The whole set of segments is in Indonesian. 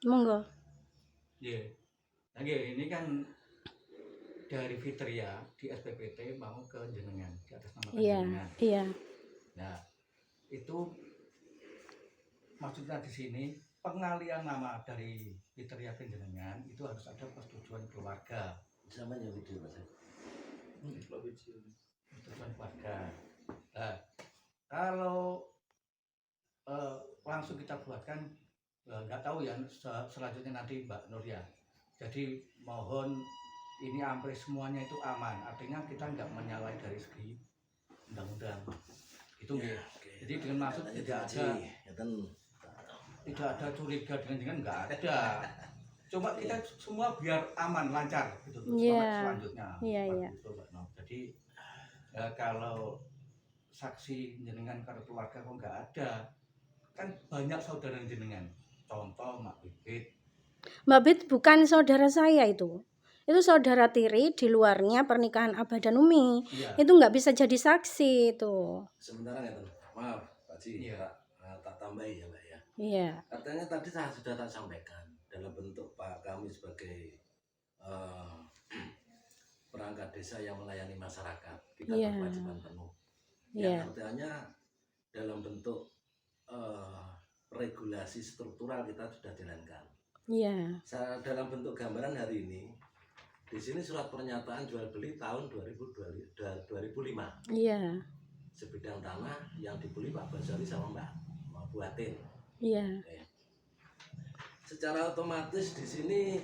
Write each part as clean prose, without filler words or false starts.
Monggo. Iya. Nah, ini kan dari Fitria di SPPT mau ke jenengan, di atas nama Iya, jenengan. iya. Nah, itu maksudnya di sini pengalian nama dari Fitria ke jenengan itu harus ada persetujuan keluarga. Samanya video Mas. Persetujuan keluarga. Nah, kalau langsung kita buatkan nggak tahu ya selanjutnya nanti Mbak Nur ya. Jadi mohon ini hampir semuanya itu aman. Artinya kita nggak menyalahi dari segi undang-undang. Itu ya, jadi dengan maksud tidak ada curiga dengan nggak ada. Coba kita semua biar aman lancar gitu selanjutnya. Iya. Jadi kalau saksi jenengan karena keluarga kok nggak ada, kan banyak saudara jenengan. Contoh Mak Bibit. Mbak Bit bukan saudara saya itu. Itu saudara tiri, di luarnya pernikahan Abah dan Umi. Iya. Itu nggak bisa jadi saksi itu. Sementara nggak maaf Pak Ji, Iya. tak tambahin ya Mbak ya. Iya. Artinya tadi saya sudah tak sampaikan dalam bentuk Pak kami sebagai perangkat desa yang melayani masyarakat, kita berkewajiban penuh. Yang artinya dalam bentuk regulasi struktural kita sudah jalankan. Iya. Dalam bentuk gambaran hari ini, di sini surat pernyataan jual beli tahun 2005. Iya. Sebidang tanah yang dibeli Pak Basari sama Mbak Buatin. Iya. Oke. Secara otomatis di sini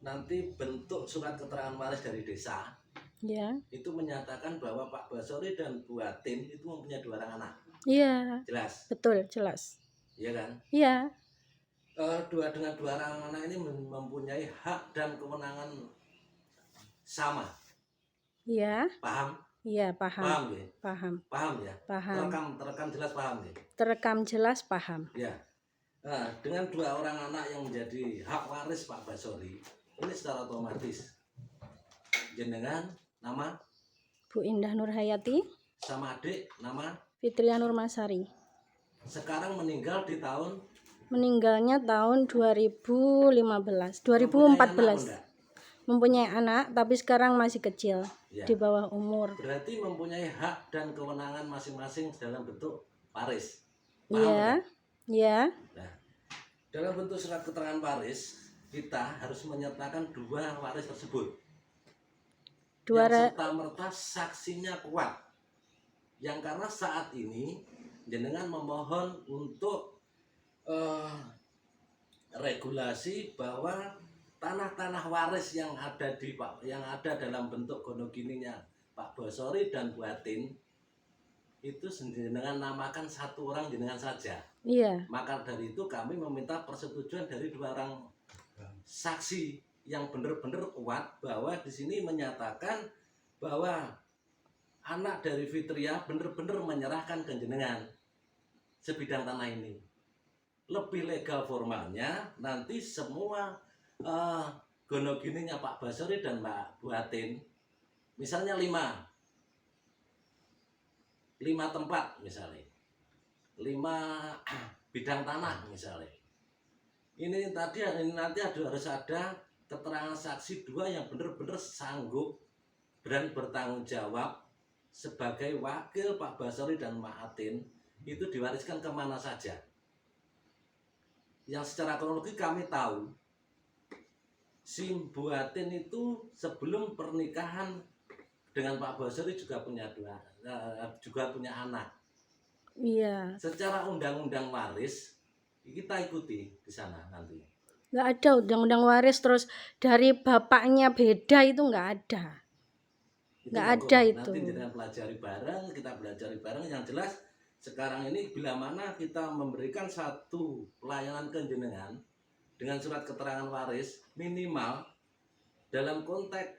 nanti bentuk surat keterangan waris dari desa. Iya. Itu menyatakan bahwa Pak Basori dan Buatin itu mempunyai 2 orang anak. Iya. Jelas. Betul, jelas. Iya kan? Iya. Dengan 2 orang anak ini mempunyai hak dan kewenangan sama. Iya. Paham? Iya, paham. Paham ya? Paham. Paham ya? Paham. Terekam jelas paham ya? Terekam jelas paham. Ya. Nah, dengan 2 orang anak yang menjadi hak waris Pak Basori, ini secara otomatis jenengan nama Bu Indah Nurhayati sama adik nama Fitria Nurmasari. Sekarang meninggal di tahun, meninggalnya tahun 2014, 2014. Mempunyai anak tapi sekarang masih kecil, ya, di bawah umur. Berarti mempunyai hak dan kewenangan masing-masing dalam bentuk waris. Iya. Iya. Nah, dalam bentuk surat keterangan waris kita harus menyertakan 2 waris tersebut. Yang serta-merta saksinya kuat. Yang karena saat ini jenengan memohon untuk regulasi bahwa tanah-tanah waris yang ada dalam bentuk gonogininya Pak Basori dan Buatin itu jenengan namakan 1 orang jenengan saja. Iya. Maka dari itu kami meminta persetujuan dari 2 orang saksi yang benar-benar kuat bahwa di sini menyatakan bahwa anak dari Fitria benar-benar menyerahkan ke jenengan sebidang tanah ini. Lebih legal formalnya nanti semua gonogininya Pak Basori dan Mbak Buatin, misalnya 5 tempat misalnya, 5 bidang tanah misalnya. Ini nanti harus ada keterangan saksi 2 yang benar-benar sanggup dan bertanggung jawab sebagai wakil Pak Basori dan Mbak Atin itu diwariskan kemana saja. Yang secara kronologi kami tahu si Buatin itu sebelum pernikahan dengan Pak Basori juga punya anak. Iya. Secara undang-undang waris kita ikuti di sana nanti. Nggak ada undang-undang waris terus dari bapaknya beda, itu nggak ada. Nggak ada itu. Nanti dengan kita pelajari bareng. Yang jelas sekarang ini bila mana kita memberikan satu pelayanan ke jenengan dengan surat keterangan waris minimal dalam konteks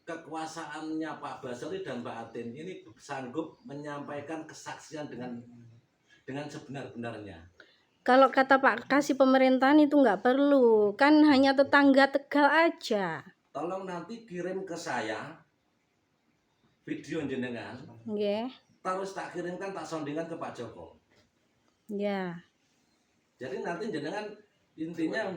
kekuasaannya Pak Basori dan Mbak Atin ini sanggup menyampaikan kesaksian dengan sebenar-benarnya. Kalau kata Pak Kasih pemerintahan itu nggak perlu, kan hanya tetangga Tegal aja. Tolong nanti kirim ke saya video jenengan. Nggih. Terus tak kirimkan, tak soundingkan ke Pak Joko. Ya. Jadi nanti jenengan intinya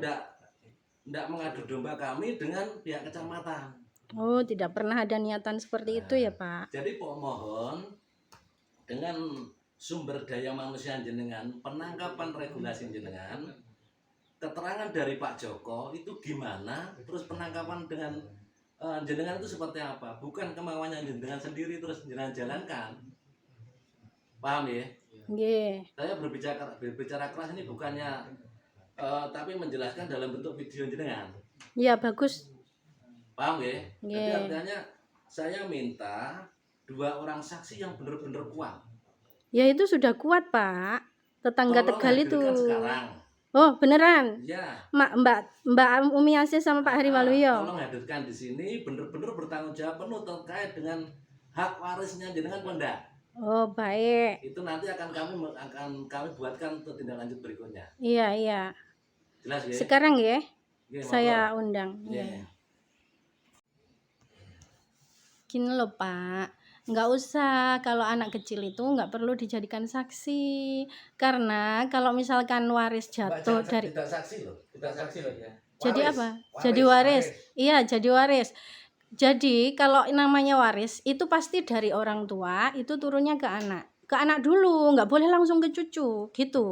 ndak mengadu domba kami dengan pihak kecamatan. Oh, tidak pernah ada niatan seperti itu ya, Pak. Jadi mohon dengan sumber daya manusia jenengan, penangkapan regulasi jenengan, keterangan dari Pak Joko itu gimana, terus penangkapan dengan jenengan itu seperti apa? Bukan kemauannya jenengan sendiri terus jenengan jalankan. Paham ya? Nggih. Saya berbicara keras ini bukannya tapi menjelaskan dalam bentuk video jenengan. Iya, bagus. Paham ya? Jadi Nggih. artinya saya minta 2 orang saksi yang benar-benar kuat. Ya itu sudah kuat, Pak. Tetangga Tolong Tegal itu. hadirkan sekarang. Oh, beneran. Ya. Mbak Umi Asih sama Pak Hari Waluyo. Tolong hadirkan di sini benar-benar bertanggung jawab penuh terkait dengan hak warisnya jenengan apa enggak? Oh, baik. Itu nanti akan kami buatkan untuk tindak lanjut berikutnya. Iya, iya. Jelas ya? Sekarang ya, Oke, saya monggo. undang. Ya. Iya. Gini loh, Pak. Nggak usah, kalau anak kecil itu nggak perlu dijadikan saksi. Karena kalau misalkan waris Mbak, jatuh jangan dari... tidak saksi loh. Tidak saksi loh ya. Jadi Waris. apa? Jadi waris. Iya, jadi waris. Jadi kalau namanya waris itu pasti dari orang tua itu turunnya ke anak. Ke anak dulu, nggak boleh langsung ke cucu, gitu.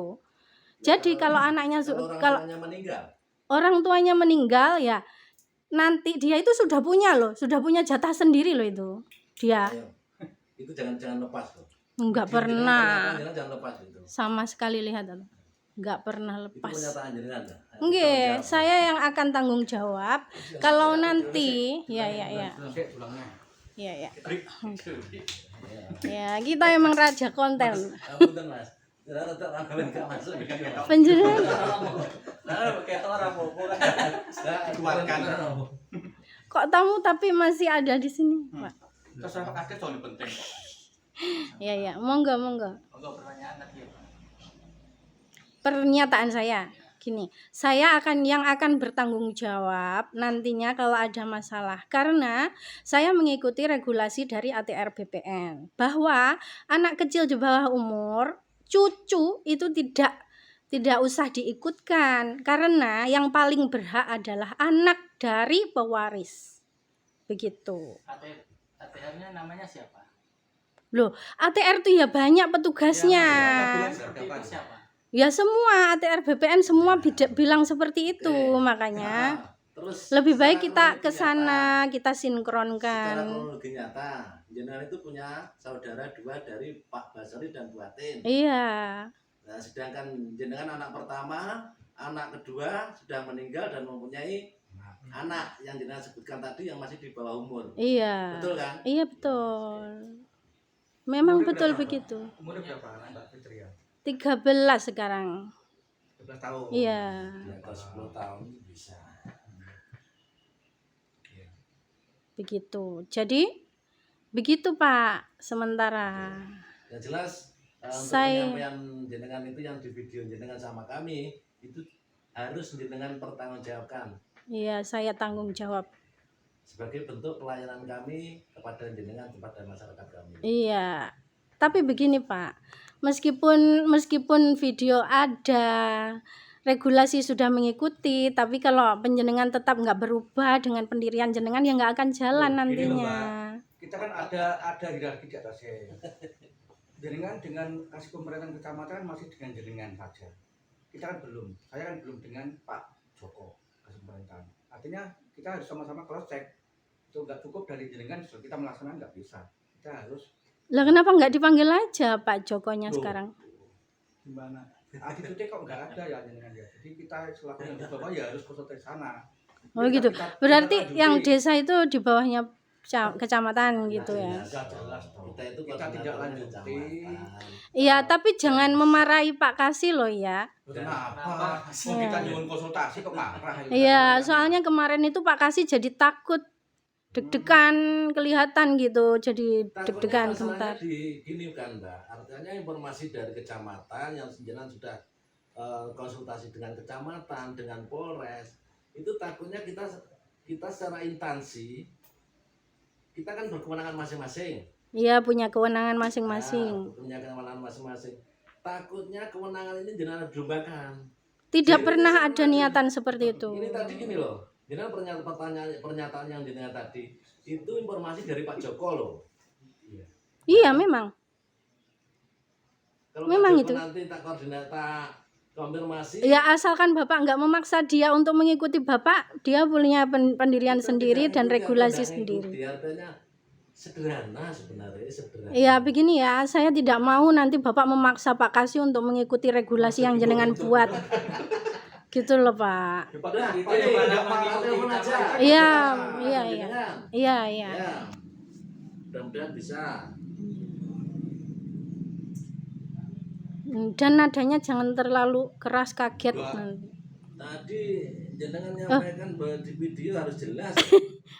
Jadi kalau anaknya Kalau orang tuanya meninggal. orang tuanya meninggal ya nanti dia itu sudah punya loh, sudah punya jatah sendiri loh itu. Dia Ayo. Itu jangan lepas loh. nggak Jadi pernah jangan lepas itu. sama sekali lihat atau nggak pernah Itu lepas. pernyataan jenengan. Nggih, saya yang akan tanggung jawab kalau nanti ya. Sik, tulangnya. Ya. Ya, kita emang raja konten. Punten Mas. Jangan tetap rame enggak masuk video. Penjenengan Kayak orang popo. Keluarkan. kok tamu tapi masih ada di sini, Pak. Terus apa kaget soalnya penting. Ya, monggo. Enggak pertanyaan lagi ya. Pernyataan saya gini, saya yang akan bertanggung jawab nantinya kalau ada masalah karena saya mengikuti regulasi dari ATR BPN bahwa anak kecil di bawah umur cucu itu tidak usah diikutkan karena yang paling berhak adalah anak dari pewaris. Begitu. ATR-nya namanya siapa? Loh, ATR tuh ya banyak petugasnya. Seperti itu siapa? Ya semua ATR BPN semua bilang seperti itu, makanya Terus lebih baik secara kita ke kronologi sana, nyata, kita secara sinkronkan. kronologi nyata, jenengan itu punya saudara 2 dari Pak Basri dan Bu Atin. Iya. Nah, sedangkan jenengan anak pertama, anak kedua sudah meninggal dan mempunyai anak yang jenengan sebutkan tadi yang masih di bawah umur. Iya. Betul kan? Iya betul. Memang Umurnya betul berapa? begitu. Umurnya berapa Mbak Fitria? 13 sekarang. 12 tahun. Iya. Di atas 10 tahun bisa. Begitu. Jadi begitu Pak sementara. Yang jelas untuk Saya- penyampaian jenengan itu yang di video jenengan sama kami itu harus jenengan pertanggungjawabkan Iya, saya tanggung jawab. sebagai bentuk pelayanan kami kepada jenengan kepada masyarakat kami. Iya. Tapi begini Pak, meskipun video ada, regulasi sudah mengikuti, tapi kalau penjenengan tetap nggak berubah dengan pendirian jenengan ya nggak akan jalan Loh, gini nantinya. loh, Kita kan ada hierarki di atasnya. Jenengan dengan kasih pemerintahan kecamatan masih dengan jenengan saja. Kita kan belum. Saya kan belum dengan Pak Joko kasih pemerintahan. Artinya kita harus sama-sama cross check. Itu nggak cukup dari jenengan sudah kita melaksanakan nggak bisa. Kita harus Lah kenapa nggak dipanggil aja Pak Jokonya Loh, sekarang? gimana? Attitude kok nggak ada ya jenengan ya. Jadi kita selaku yang di bawah ya harus konsultasi sana. Oh Kita- gitu. kita- Berarti kita yang lanjuti. desa itu di bawahnya kecamatan gitu ya. Sudah jelas dong. Kita itu Kita tidak koordinatornya lanjuti. kecamatan. Iya, tapi jangan memarahi Pak Kasih loh ya. Kenapa? Kenapa? Mau kita nyuwun konsultasi kok marah? Iya, soalnya kemarin itu Pak Kasih jadi takut, deg-degan kelihatan gitu, jadi Takutnya deg-degan masalahnya gemetar. gini kan Mbak, artinya informasi dari kecamatan yang jenengan sudah konsultasi dengan kecamatan, dengan Polres, itu takutnya kita secara instansi kita kan berkewenangan masing-masing. Iya, punya kewenangan masing-masing. Punya kewenangan masing-masing. Takutnya kewenangan ini jenengan dombakan. Tidak Jadi pernah ini ada tadi- niatan seperti itu. Ini tadi gini loh, jadi pernyataan yang jenengan tadi itu informasi dari Pak Joko loh. Iya, memang. Kalau Memang Pak Joko itu. nanti tak konfirmasi. Ya asalkan Bapak nggak memaksa dia untuk mengikuti Bapak, dia punya pendirian kita sendiri tidak dan ngikuti atau regulasi tidak sendiri. ngikuti, artinya sederhana sebenarnya, sederhana. Ya begini ya, saya tidak mau nanti Bapak memaksa Pak Kasih untuk mengikuti regulasi yang jenengan buat. Gitu loh Pak. Udah, Kita ini juga udah Pak mengikuti telepon aja. Iya, Telepon iya, iya. jenengan. Iya, iya. Ya. Mudah-mudahan bisa. Dan nadanya jangan terlalu keras kaget Wah. nanti. Tadi jenengan nyampaikan bahwa di video harus jelas.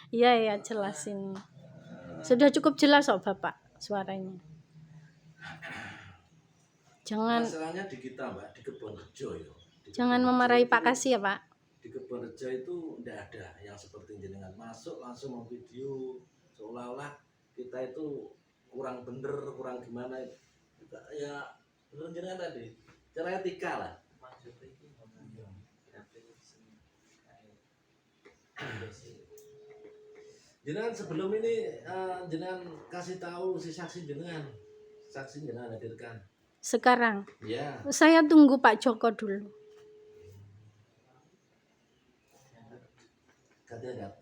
Iya, iya, jelas ini. Sudah cukup jelas kok Bapak suaranya. Jangan Masalahnya di kita Mbak, di Kebon Rejo ya. Di jangan Kebon Rejo memarahi itu- Pak Kasih ya Pak. Di Kebon Rejo itu tidak ada yang seperti jenengan masuk langsung memvideo seolah-olah kita itu kurang bener, kurang gimana. Ya bener jenengan tadi, cara etika lah. Jenengan sebelum ini jenengan kasih tahu si saksi jenengan hadirkan. Sekarang Ya, saya tunggu Pak Joko dulu. katanya enggak.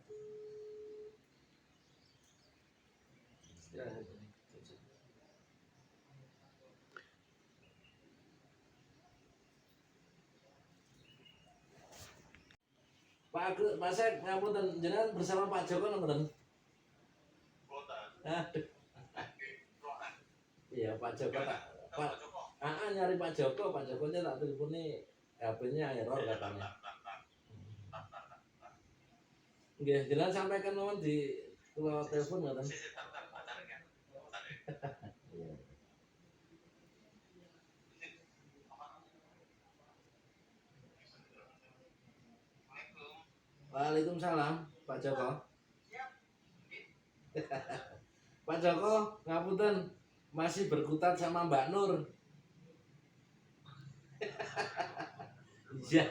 Pak Agus, Pak Sek, ngapunten jenengan bersama Pak Joko nonton. Aduh. Iya, Pak Joko Pak. Nyari Pak Joko nya tak teleponi HP-nya error katanya. Nggih, jenengan sampaikan mawon di lewat telepon ngoten. Waalaikumsalam, Pak Joko. Pak Joko, ngapunten, masih berkutat sama Mbak Nur. Iya.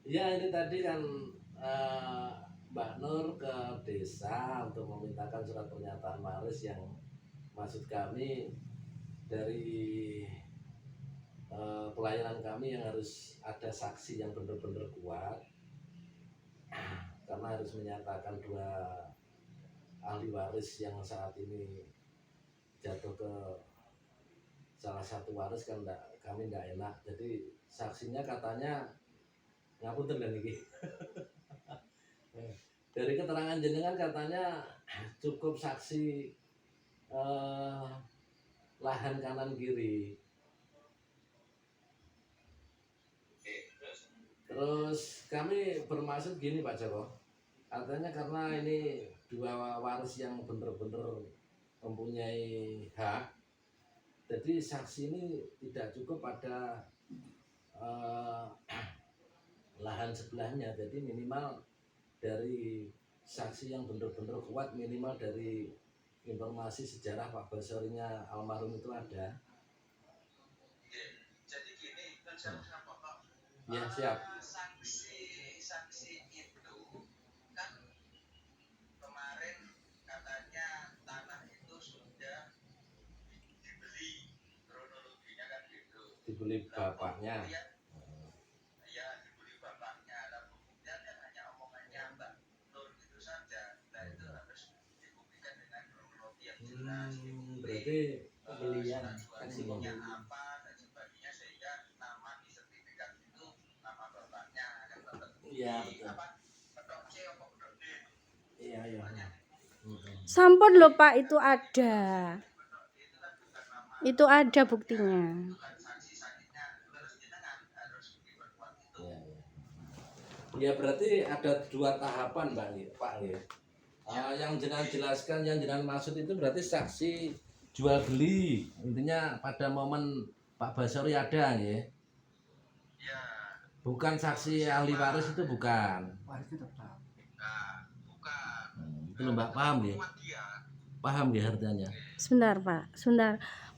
Iya, ini tadi kan Mbak Nur ke desa untuk memintakan surat pernyataan waris yang maksud kami dari pelayanan kami yang harus ada saksi yang benar-benar kuat karena harus menyatakan dua ahli waris yang saat ini jatuh ke salah satu waris kan kami enggak enak, jadi saksinya katanya ngapunten kan iki. Dari keterangan jenengan katanya cukup saksi lahan kanan kiri. Terus kami bermaksud gini Pak Joko, artinya karena ini dua waris yang benar-benar mempunyai hak, jadi saksi ini tidak cukup pada lahan sebelahnya, jadi minimal dari saksi yang benar-benar kuat, minimal dari informasi sejarah Pak Basorinya almarhum itu ada. Jadi gini, kan saya potong. Ya siap. Saksi itu kan kemarin katanya tanah itu sudah dibeli, kronologinya kan gitu. Dibeli bapaknya. Ya dibeli bapaknya. Lah kemudian kan hanya omongannya Mbak Nur itu saja. Nah itu harus dibuktikan dengan kronologi yang jelas. Berarti Pembelian, Saksinya apa dan sebagainya sehingga nama di sertifikat itu nama bapaknya kan bapak. iya betul. Apa pedok C apa pedok D? Iya iya. Sampun loh Pak, itu ada. Itu ada buktinya. Iya, iya. Ya berarti ada dua tahapan Mbak Pak ya. Yang jenengan jelaskan, yang jenengan maksud itu berarti saksi jual beli, intinya pada momen Pak Basori ada ya. Ya, Bukan saksi ahli waris itu bukan. nah, bukan. Itu loh Mbak, paham ya? Cuma dia. Paham ya artinya? Sebentar Pak, sebentar.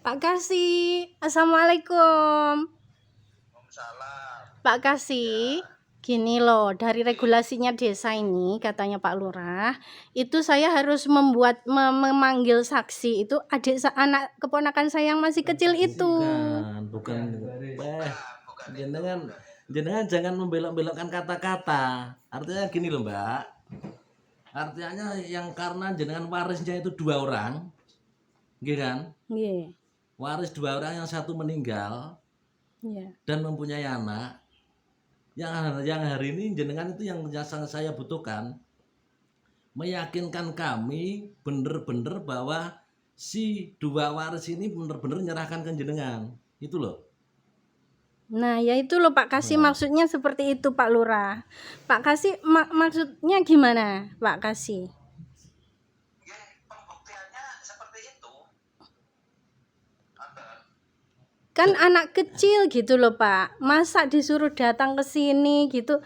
Pak Kasih, Assalamualaikum. Waalaikumsalam. Pak Kasih, gini loh, dari regulasinya desa ini, katanya Pak Lurah, itu saya harus memanggil saksi, itu anak keponakan saya yang masih kecil itu. Bukan. Bukan Jenengan jangan membelok-belokkan kata-kata. Artinya gini loh, Mbak. Artinya yang karena jenengan warisnya itu 2 orang, gitu kan? Iya, Waris 2 orang, yang satu meninggal iya. dan mempunyai anak. Yang hari ini jenengan itu yang sangat saya butuhkan, meyakinkan kami bener-bener bahwa si 2 waris ini bener-bener nyerahkan ke jenengan. Itu loh. Nah, ya itu loh Pak Kasih, Nah. maksudnya seperti itu Pak Lurah. Pak Kasih maksudnya gimana Pak Kasih? ya pembuktiannya seperti itu. Ada. Kan anak kecil gitu loh Pak, masa disuruh datang ke sini gitu,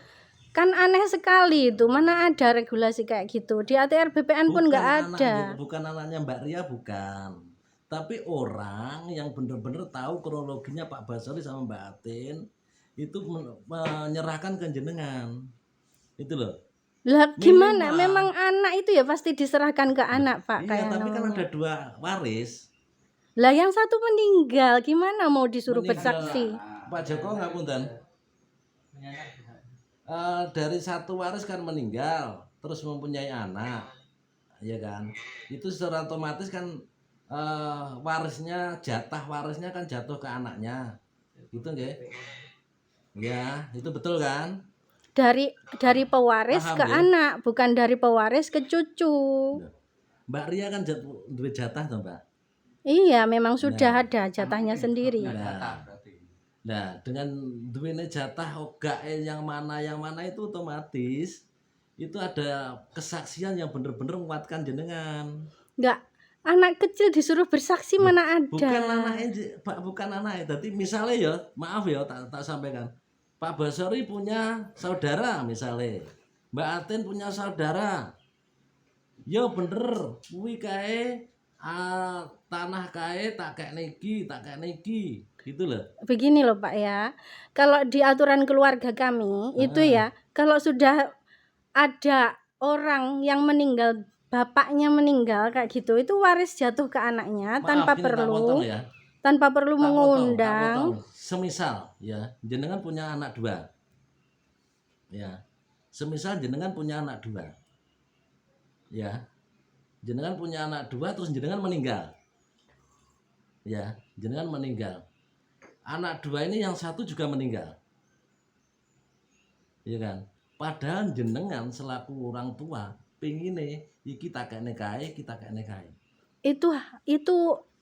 kan aneh sekali itu. Mana ada regulasi kayak gitu, di ATR BPN pun nggak ada. Bukan anaknya Mbak Ria, bukan, tapi orang yang bener-bener tahu kronologinya Pak Basari sama Mbak Atin itu menyerahkan ke jenengan. Itu loh. Lah gimana, Minimal. memang anak itu ya pasti diserahkan ke anak Pak. Iya, kayak tapi kan namanya. ada 2 waris. Lah yang satu meninggal, gimana mau disuruh Meninggal. bersaksi? Pak Joko ngapunten. Dari 1 waris kan meninggal, terus mempunyai anak, ya kan? Itu secara otomatis kan jatah warisnya kan jatuh ke anaknya, gitu nggih? Ya, itu betul kan? Dari pewaris Paham ke ya? anak, bukan dari pewaris ke cucu. Mbak Ria kan duit jatah toh, Mbak? Iya, memang sudah Nah. ada jatahnya sendiri. Nah. Nah, dengan duitnya jatah ogae yang mana itu otomatis itu ada kesaksian yang bener-bener menguatkan jenengan. Enggak, anak kecil disuruh bersaksi mana ada. Bukan anaknya. Jadi misalnya ya, maaf ya tak sampaikan. Pak Basori punya saudara misalnya. Mbak Atin punya saudara. Ya bener, kuwi kae tanah kae tak kayak niki, gitu loh. Begini loh Pak ya, kalau di aturan keluarga kami itu ya, kalau sudah ada orang yang meninggal, bapaknya meninggal kayak gitu, itu waris jatuh ke anaknya tanpa Maaf, gini, tak perlu potong ya. tanpa perlu Tak mengundang. potong. Semisal ya, jenengan punya anak 2. Ya. Semisal jenengan punya anak 2. Ya. Jenengan punya anak 2 terus jenengan meninggal. Ya, jenengan meninggal. Anak 2 ini yang satu juga meninggal. Iya kan? Padahal jenengan selaku orang tua pengine iki tak kene kae, kita kene kae. Itu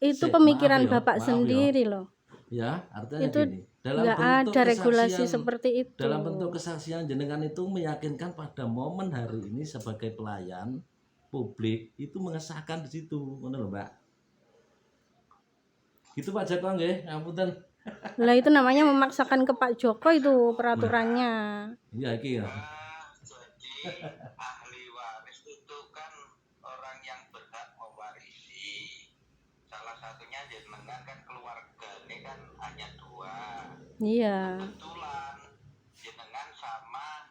Sik, pemikiran maaf ya, Bapak maaf sendiri loh. Ya, artinya Itu gini. Dalam nggak bentuk ada regulasi kesaksian- seperti itu. Dalam bentuk kesaksian jenengan itu meyakinkan pada momen hari ini sebagai pelayan publik itu mengesahkan di situ, ngono lho, Mbak. Gitu Pak Joko nggih, ngapunten. Lah itu namanya memaksakan ke Pak Joko itu peraturannya. Iya iki ya. Jadi ahli waris itu kan orang yang berhak mewarisi. Salah satunya jenengan kan keluarga ini kan hanya 2. Iya. Kebetulan jenengan sama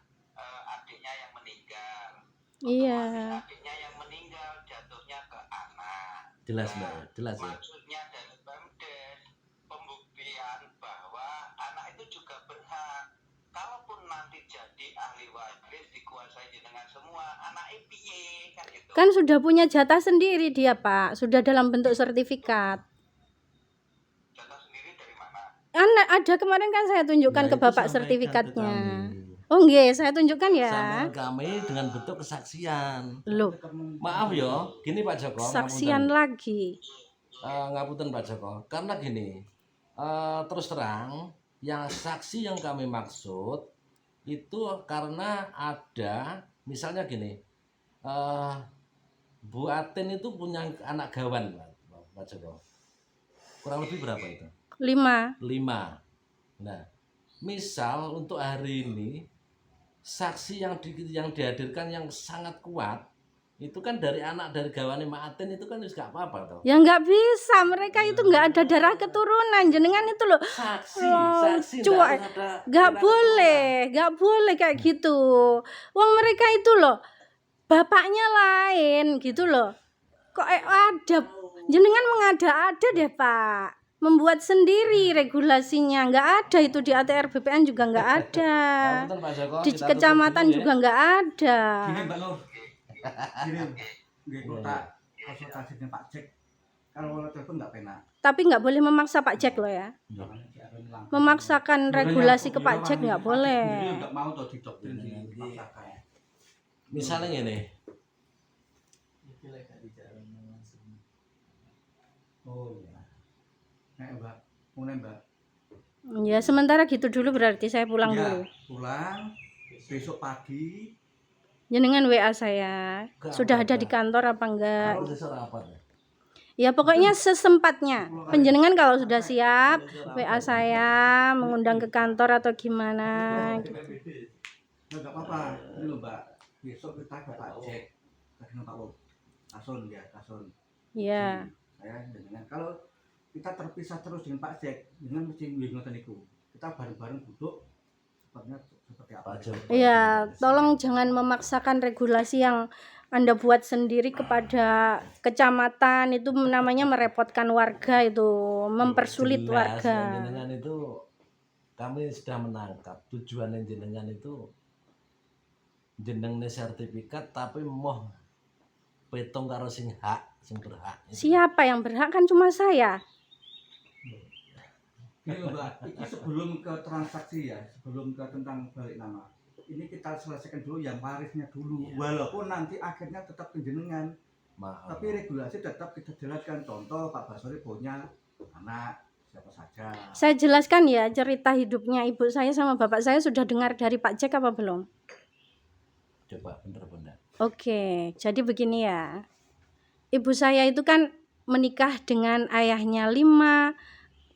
adiknya yang meninggal. Iya. Otomatis adiknya yang meninggal jatuhnya ke anak. Jelas Mbak, jelas ya. Maksudnya dari Pemdes pembuktian bahwa anak itu juga berhak. Kalaupun nanti jadi ahli waris dikuasai jenengan semua, anak piye kan gitu. Kan sudah punya jatah sendiri dia Pak, sudah dalam bentuk sertifikat. Jatah sendiri dari mana? Ada kemarin kan saya tunjukkan Ya, ke itu Bapak sampaikan sertifikatnya. ke kami. Oh nggih, saya tunjukkan ya. Sampaikan kami dengan bentuk kesaksian. Loh, Maaf yo, gini Pak Joko. saksian lagi. Ngapunten Pak Joko. Karena gini, terus terang, yang saksi yang kami maksud itu karena ada, misalnya gini, Bu Atin itu punya anak gawan, Pak Joko. Kurang lebih berapa itu? 5. 5. Nah, misal untuk hari ini saksi yang dihadirkan yang sangat kuat Itu kan dari anak dari gawane Mak Atin itu kan gak apa-apa toh. Ya nggak bisa, mereka itu nggak ada darah keturunan, jenengan itu loh. Saksi, Oh, saksi cuek. nggak harus ada Nggak darah boleh kayak gitu. Wong mereka itu loh, bapaknya lain gitu loh. Kok ada, jenengan mengada-ada deh Pak. Membuat sendiri regulasinya, nggak ada itu di ATR BPN juga nggak ada. keturunan. Nah, Pak Joko, Di kita tutup kecamatan dulu ya. juga nggak ada. Gini Mbak Nur, gini, nggih kok tak konsultasi dengan Pak Jack. Kalau kalau telepon nggak penak. Tapi nggak boleh memaksa Pak Jack loh ya. Memaksakan regulasi ke Pak Jack nggak boleh. Nggak mau tuh didoktrin dipaksakan. Misalnya gini, Oh iya. Nek Mbak, mulai Mbak. Ya sementara gitu dulu, berarti saya pulang Ya, dulu. pulang besok pagi. Jenengan WA saya. Nggak Sudah ada apa-apa. di kantor apa enggak? kalau besok rapat ya. Ya pokoknya sesempatnya. Penjenengan kalau sudah siap WA saya, mengundang ke kantor atau gimana gitu. Nggak apa-apa. Ini loh Mbak, besok kita ke Pak Jack. Ke Pak Wong. Kasun ya, Kasun. Ya. Saya dengan kalau kita terpisah terus dengan Pak Jack, dengan mesti ngoten niku. Kita bareng-bareng duduk seperti apa. Pak Joko. Ya, tolong jangan memaksakan regulasi yang Anda buat sendiri kepada kecamatan, itu namanya merepotkan warga, itu mempersulit Jelas, warga. jenengan itu kami sudah menangkap tujuan jenengan itu jenenge sertifikat tapi moh petong karo sing hak sing berhak. Siapa yang berhak? Kan cuma saya. Gini loh Mbak, ini sebelum ke transaksi ya, sebelum ke tentang balik nama. Ini kita selesaikan dulu yang warisnya dulu. Iya. Walaupun nanti akhirnya tetap penjenengan, Maaf. tapi regulasi tetap kita jelaskan. Contoh Pak Basori punya anak siapa saja. Saya jelaskan ya cerita hidupnya ibu saya sama bapak saya, sudah dengar dari Pak Jack apa belum? Coba bener-bener. Oke, jadi begini ya. Ibu saya itu kan menikah dengan ayahnya 5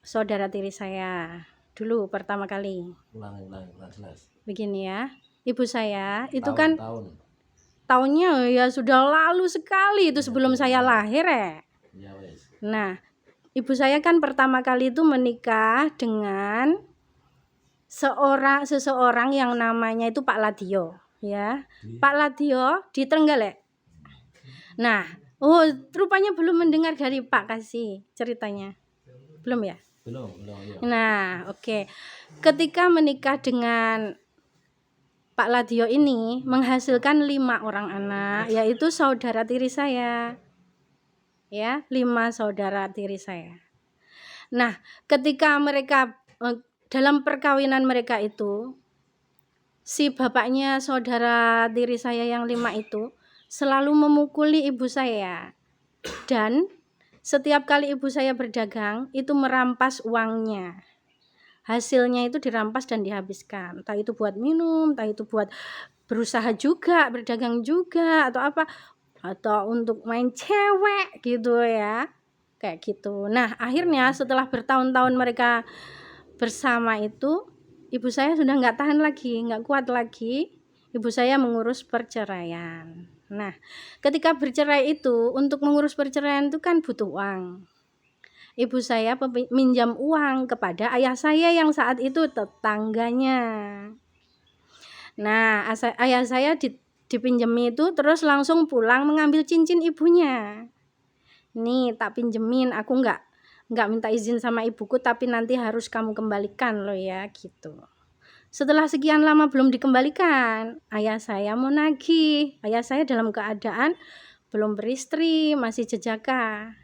saudara tiri saya. Dulu pertama kali. Ulang jelas. Begini ya. Ibu saya itu kan Tahun. tahunnya ya sudah lalu sekali, itu sebelum saya lahir ya. Ya wes. Nah, ibu saya kan pertama kali itu menikah dengan seseorang yang namanya itu Pak Ladio, ya. Pak Ladio di Trenggalek. Nah, rupanya belum mendengar dari Pak Kasih ceritanya. Belum ya? Belum ya. Nah, oke. Ketika menikah dengan Pak Ladio ini menghasilkan 5 orang anak, yaitu saudara tiri saya. Ya, 5 saudara tiri saya. Nah, ketika mereka dalam perkawinan mereka itu, si bapaknya saudara tiri saya yang 5 itu selalu memukuli ibu saya. Dan setiap kali ibu saya berdagang itu merampas uangnya. Hasilnya itu dirampas dan dihabiskan. Entah itu buat minum, entah itu buat berusaha juga, berdagang juga, atau apa, atau untuk main cewek gitu ya. Kayak gitu. Nah, akhirnya setelah bertahun-tahun mereka bersama itu, ibu saya sudah nggak tahan lagi, nggak kuat lagi. Ibu saya mengurus perceraian. Nah, ketika bercerai itu, untuk mengurus perceraian itu kan butuh uang. Ibu saya minjam uang kepada ayah saya yang saat itu tetangganya. Nah, ayah saya dipinjemi itu, terus langsung pulang mengambil cincin ibunya. Nih, tak pinjemin, aku nggak minta izin sama ibuku, tapi nanti harus kamu kembalikan loh ya, gitu. Setelah sekian lama belum dikembalikan, ayah saya mau nagih. Ayah saya dalam keadaan belum beristri, masih jejaka.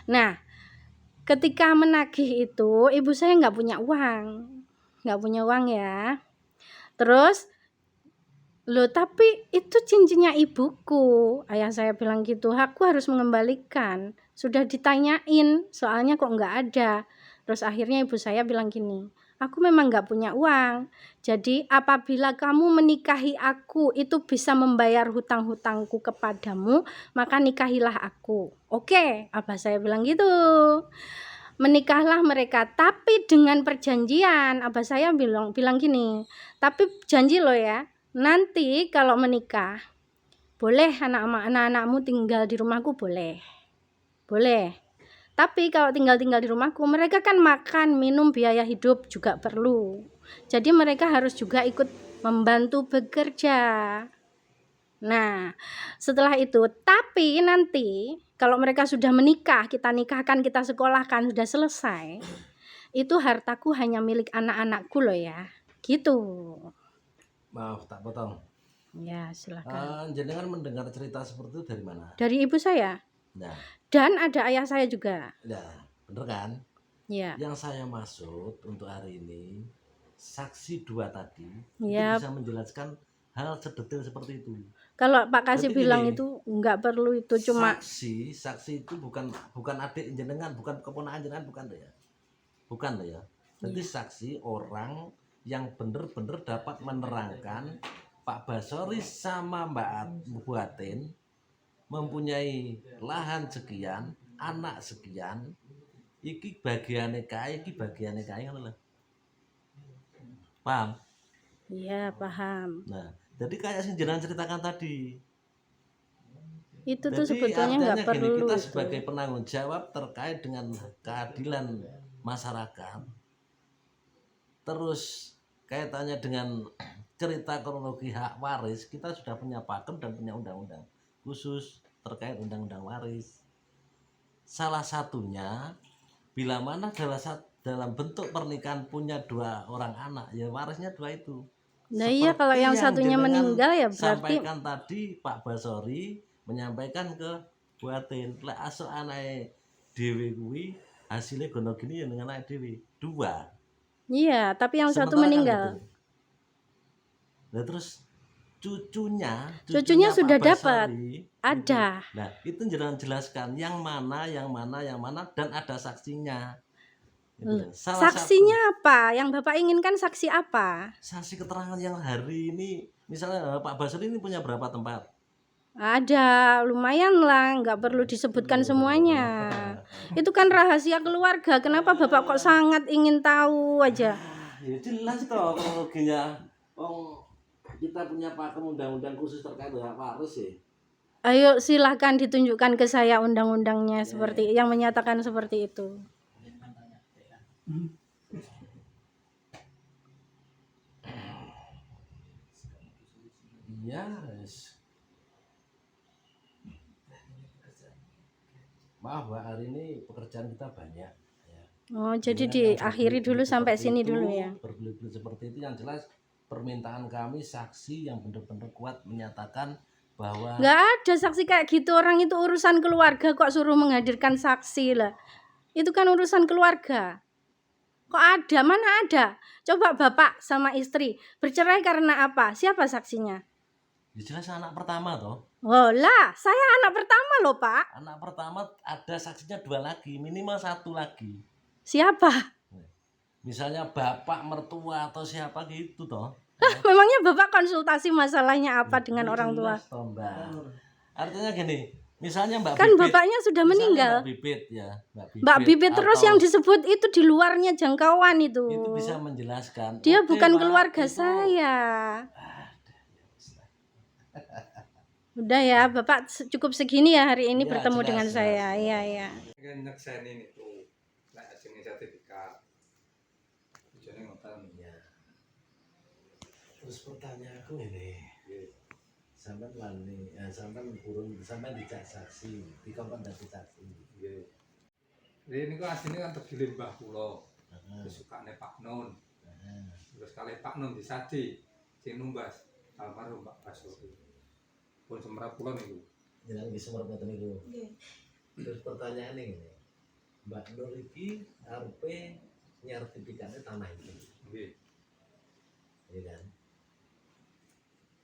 Nah, ketika menagih itu, ibu saya nggak punya uang ya. Terus, loh tapi itu cincinnya ibuku. Ayah saya bilang gitu, aku harus mengembalikan. Sudah ditanyain, soalnya kok nggak ada. Terus akhirnya ibu saya bilang gini, aku memang nggak punya uang. Jadi apabila kamu menikahi aku, itu bisa membayar hutang-hutangku kepadamu, maka nikahilah aku. Oke, abah saya bilang gitu. Menikahlah mereka, tapi dengan perjanjian. Abah saya bilang gini, tapi janji loh ya, nanti kalau menikah, boleh anak-anakmu tinggal di rumahku, boleh. Tapi kalau tinggal di rumahku, mereka kan makan, minum, biaya hidup juga perlu. Jadi mereka harus juga ikut membantu bekerja. Nah, setelah itu, tapi nanti kalau mereka sudah menikah, kita nikahkan, kita sekolahkan, sudah selesai, itu hartaku hanya milik anak-anakku loh ya. Gitu. Maaf tak potong. Ya, silakan. Jenengan mendengar cerita seperti itu dari mana? Dari ibu saya Nah, dan ada ayah saya juga. bener kan? Ya. Yang saya maksud untuk hari ini, saksi 2 tadi Ya. itu bisa menjelaskan hal sedetail seperti itu. Kalau Pak Kasih Berarti bilang gini, itu nggak perlu itu, cuma saksi itu bukan adik jenengan, bukan keponakan jenengan, bukan ya. Bukan ya. Jadi saksi orang yang benar-benar dapat menerangkan Pak Basori sama Mbak Buatin mempunyai lahan sekian, anak sekian, iki bagiane kae, iki bagiane kae, ngono lho. Paham? Iya, paham. Nah, jadi kayak sing jenengan ceritakan tadi. Itu tuh Jadi sebetulnya nggak artinya gini, perlu kita itu. sebagai penanggung jawab terkait dengan keadilan masyarakat, terus kaitannya dengan cerita kronologi hak waris, kita sudah punya pakem dan punya undang-undang khusus terkait undang-undang waris. Salah satunya, bila mana dalam bentuk pernikahan punya 2 orang anak, ya warisnya 2 itu. Nah iya, kalau yang satunya jenengan meninggal ya berarti sampaikan tadi Pak Basori menyampaikan ke Buatin, lek asuk anake dhewe kuwi hasilnya gono gini ya dengan anak dhewe 2. iya, tapi yang satu Sementara kan meninggal. itu. Nah terus cucunya Sudah Pak dapat. Basori, Ada. nah itu jelaskan yang mana dan ada saksinya. Gitu. Saksinya apa? Yang Bapak inginkan saksi apa? Saksi keterangan yang hari ini, misalnya Pak Basri ini punya berapa tempat? Ada, lumayan lah, nggak perlu disebutkan semuanya. Itu kan rahasia keluarga. Kenapa Bapak kok sangat ingin tahu aja? Ya jelas toh kronologinya. Kita punya pakem undang-undang khusus terkait dengan waris ya. Ayo silahkan ditunjukkan ke saya undang-undangnya seperti yang menyatakan seperti itu. Iya. Maaf Mbak, hari ini pekerjaan kita banyak. Ya. Oh, jadi diakhiri dulu sampai sini dulu ya. Berbelit-belit seperti itu, yang jelas permintaan kami saksi yang benar-benar kuat menyatakan bahwa Nggak ada saksi kayak gitu, orang itu urusan keluarga kok suruh menghadirkan saksi lah. Itu kan urusan keluarga. Kok ada? Mana ada? Coba bapak sama istri bercerai karena apa? Siapa saksinya? ya jelas anak pertama toh. Oh lah, saya anak pertama loh Pak. Anak pertama ada saksinya 2 lagi, minimal 1 lagi. Siapa? Misalnya bapak, mertua atau siapa gitu toh. Memangnya bapak konsultasi masalahnya apa dengan orang tua? Jelas toh, Mbak. Artinya gini, misalnya Mbak Kan Bibit, bapaknya sudah meninggal. Mbak Bibit ya, Mbak Bibit terus atau yang disebut itu di luarnya jangkauan itu. itu bisa menjelaskan. Dia Oke, bukan Pak, keluarga itu- saya. Udah ya, Bapak cukup segini ya hari ini Iya, bertemu jelas, dengan jelas. saya. Iya, iya. Kan nyekseni niku. Nek jenenge sertifikat. Tujuane ngoten. Ya. Terus pertanyaanku ini, sampai wani, sampai kurung, sampai dicak saksi, dikompensasi saksi. Nggih. Ini kok asline kan tergilir Mbah kula. Heeh. Kesukane Pak Nun. Heeh. Terus kalih Pak Nun disadi sing numbas almarhum Pak Basori. Pun semerap kula niku. Jangan bisa merebut niku. Terus pertanyaan ini, Mbak Nur iki arepe nyertifikatnya tanah itu, Nggih. ya kan?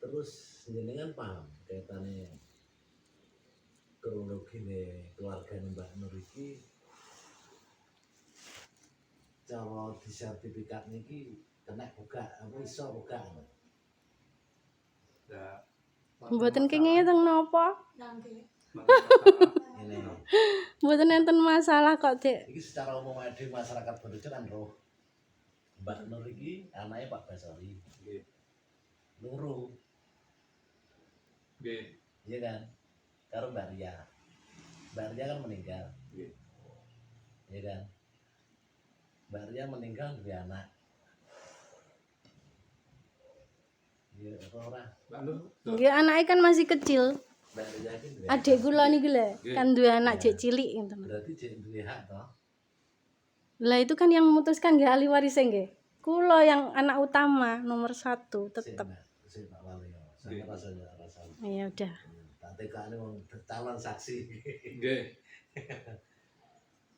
Terus jenengan paham kaitannya kronologi keluarga Mbak Nur iki cara di sertifikat niki kena buka apa iso buka? Ya. Mboten kenging teng napa? Ini Mboten enten masalah kok, Dik. iki secara umum di masyarakat Borojo kan roh Mbak Nur iki anaknya Pak Basori. Nggih. Loro. Nggih. iya kan? Karo Mbak Ria. Mbak Ria kan meninggal. Iya kan? Mbak Ria meninggal duwe anak. Iya, ora. Nggih, anake kan masih kecil. Mbak Ria iki duwe. Adik kula niki lho, kan duwe anak jek cilik ngoten. Berarti jek duwe hak toh? Lah itu kan yang memutuskan nggih ahli warisnya nggih. Kula yang anak utama nomor 1 tetep. Sing Pak Wali. Saya rasanya rasa. Ya udah. Tak tekane wong calon saksi. Nggih.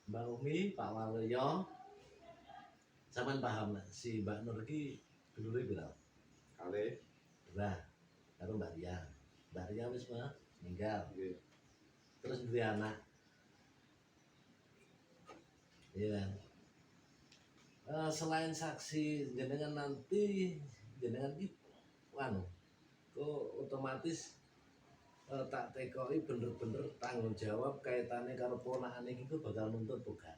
Mbak Umi, Pak Waluyo, sampean paham lah, si Mbak Nur iki dulure pira? Kali. Nah, karo Mbak Ria. Mbak Ria wis meninggal. Nggih. Terus duwe anak. Iya kan? Selain saksi jenengan nanti jenengan iki anu kok otomatis tak tekoki bener-bener tanggung jawab kaitannya karo ponakan iki ku bakal nuntut bukan?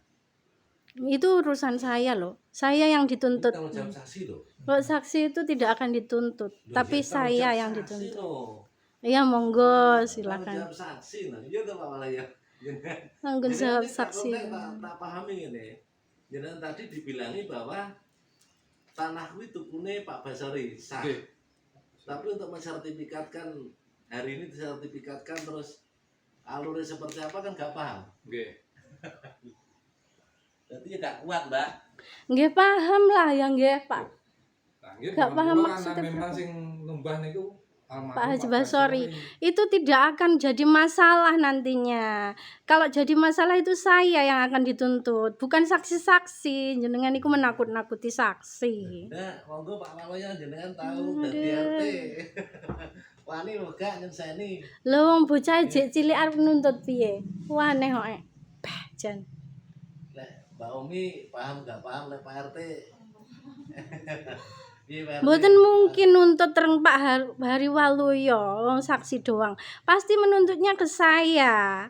Itu urusan saya loh. Saya yang dituntut. Tanggung jawab saksi loh. Kalau saksi itu tidak akan dituntut, tapi Loh, saya tanggung yang jawab saksi dituntut. loh. Iya monggo Tanggung silakan. jawab saksi nah. Iya toh Pak Walaya. Tanggung Jadi jawab ini saksi. tak pahami ini. Jenengan tadi dibilangi bahwa tanah kuwi tukune Pak Basori sah. Nggih. Tapi untuk mensertifikatkan hari ini disertifikatkan terus alurnya seperti apa kan gak paham. Nggih. Jadi ya gak kuat, Mbak. Nggih paham lah yang nggih Pak. Nah, nggih Gak paham kula maksudnya kan memang berapa. sing numbah niku almarhum Pak Haji Pak Basori. Basori. Itu tidak akan jadi masalah nantinya. Kalau jadi masalah itu saya yang akan dituntut, bukan saksi-saksi. Jenengan itu menakut-nakuti saksi. Nah, monggo Pak Waloyo jenengan tahu dadi RT. Wani muga nyenseni. Lho wong bocah jek cilik arep nuntut piye? Waneh kok. Bah, jan. Lek Mbak Umi paham gak paham lek Pak RT. Piye Pak RT? Mboten mungkin nuntut tereng Pak Hari Waluyo, wong saksi doang. Pasti menuntutnya ke saya.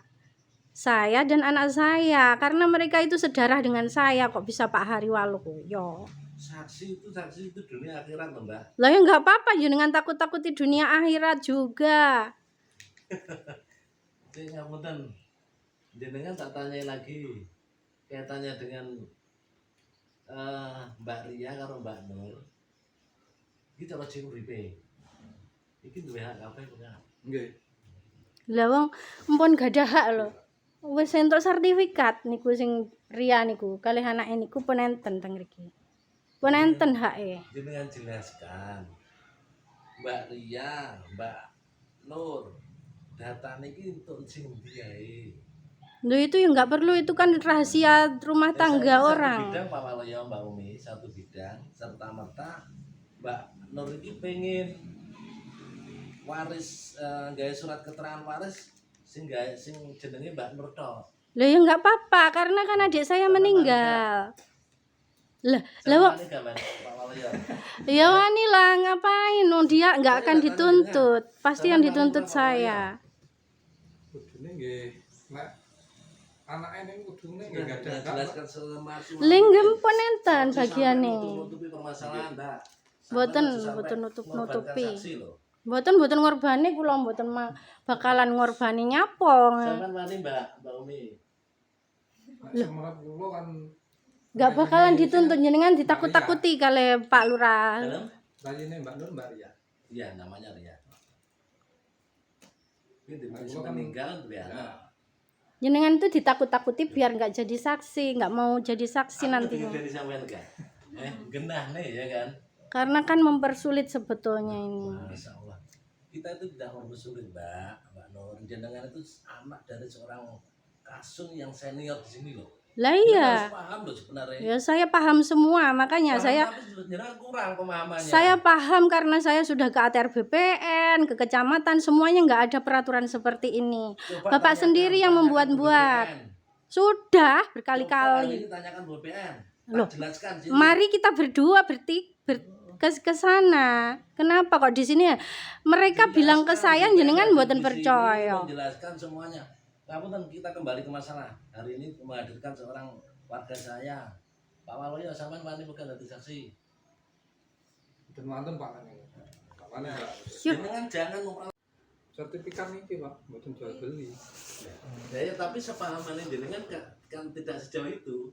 Saya dan anak saya, karena mereka itu sedarah dengan saya, kok bisa Pak Hari Waluyo. Saksi itu dunia akhirat loh, Mbak. Lah ya nggak apa-apa jenengan takut-takuti dunia akhirat juga. Sing ngapunten. Jenengan tak tanya lagi. Kaitannya dengan Mbak Ria karo Mbak Nur. Iki cara sing uripe. Iki duwe hak apa enggak? Nggih. Lah wong empun gadah hak lho. Wis entuk sertifikat niku sing Ria niku, kalih anake niku pun enten teng mriki. Pun enten hake. Jenengan jelaskan. Mbak Ria, Mbak Nur, data niki untuk sing ndi ae? Lho itu ya nggak perlu, itu kan rahasia rumah tangga Satu orang. bidang Pak Waloyo Mbak Umi, satu bidang serta merta Mbak Nur ini pengen waris gawe surat keterangan waris sing jenenge Mbak Nur tok. Lah ya nggak apa-apa karena kan adik saya meninggal. Lah wong Pak Waloyo. ya wani lah ngapain? Oh, dia nggak akan dituntut. Pasti yang dituntut saya. Kudune nggih nek anake niku kudune nggih Sudah gadah hak. jelaskan semaksimal. Linggem pun enten bagiane. Nutupi permasalahan ndak. Mboten nutupi. Mboten ngorbani kula mboten bakalan ngorbani nyapa. Sampeyan wani Mbak Umi. Nek semerap kula kan Nggak bakalan dituntut jenengan ditakut-takuti kali Pak Lurah. Dalam? rayine Mbak Nur Mbak Ria. Iya, namanya Ria. Ini Nah, di gua kan- meninggal tuh ya. Ya. Jenengan itu ditakut-takuti biar nggak jadi saksi, nggak mau jadi saksi nantinya. Dari sampean kan. Genah nih ya kan. Karena kan mempersulit sebetulnya ini. Masya Allah. Kita itu tidak mempersulit Mbak Nur. Jenengan itu anak dari seorang kasung yang senior di sini loh. Lah Kita iya. harus paham loh sebenarnya. Ya saya paham semua, makanya Paham, saya tapi jenengan kurang pemahamannya. Saya paham karena saya sudah ke ATR BPN, ke kecamatan, semuanya nggak ada peraturan seperti ini. Coba Bapak tanyakan- sendiri yang tanyakan membuat-buat. BPN. Sudah Coba berkali-kali. ini tanyakan BPN. Loh, Jelaskan sini. Mari kita berdua ke sana. Kenapa kok di sini ya? Mereka bilang ke saya Jelaskan, jenengan BPN mboten di sini percaya. Menjelaskan semuanya. Kamu kita kembali ke masalah. Hari ini menghadirkan seorang warga saya. Pak Waloyo sampean wani bukan dadi saksi. Dan manten Pak kan. Pak Wani Mbak. Yuk. Jenengan jangan sertifikat iki Pak, mboten jual beli. Ya, tapi sepahaman jenengan kan tidak sejauh itu.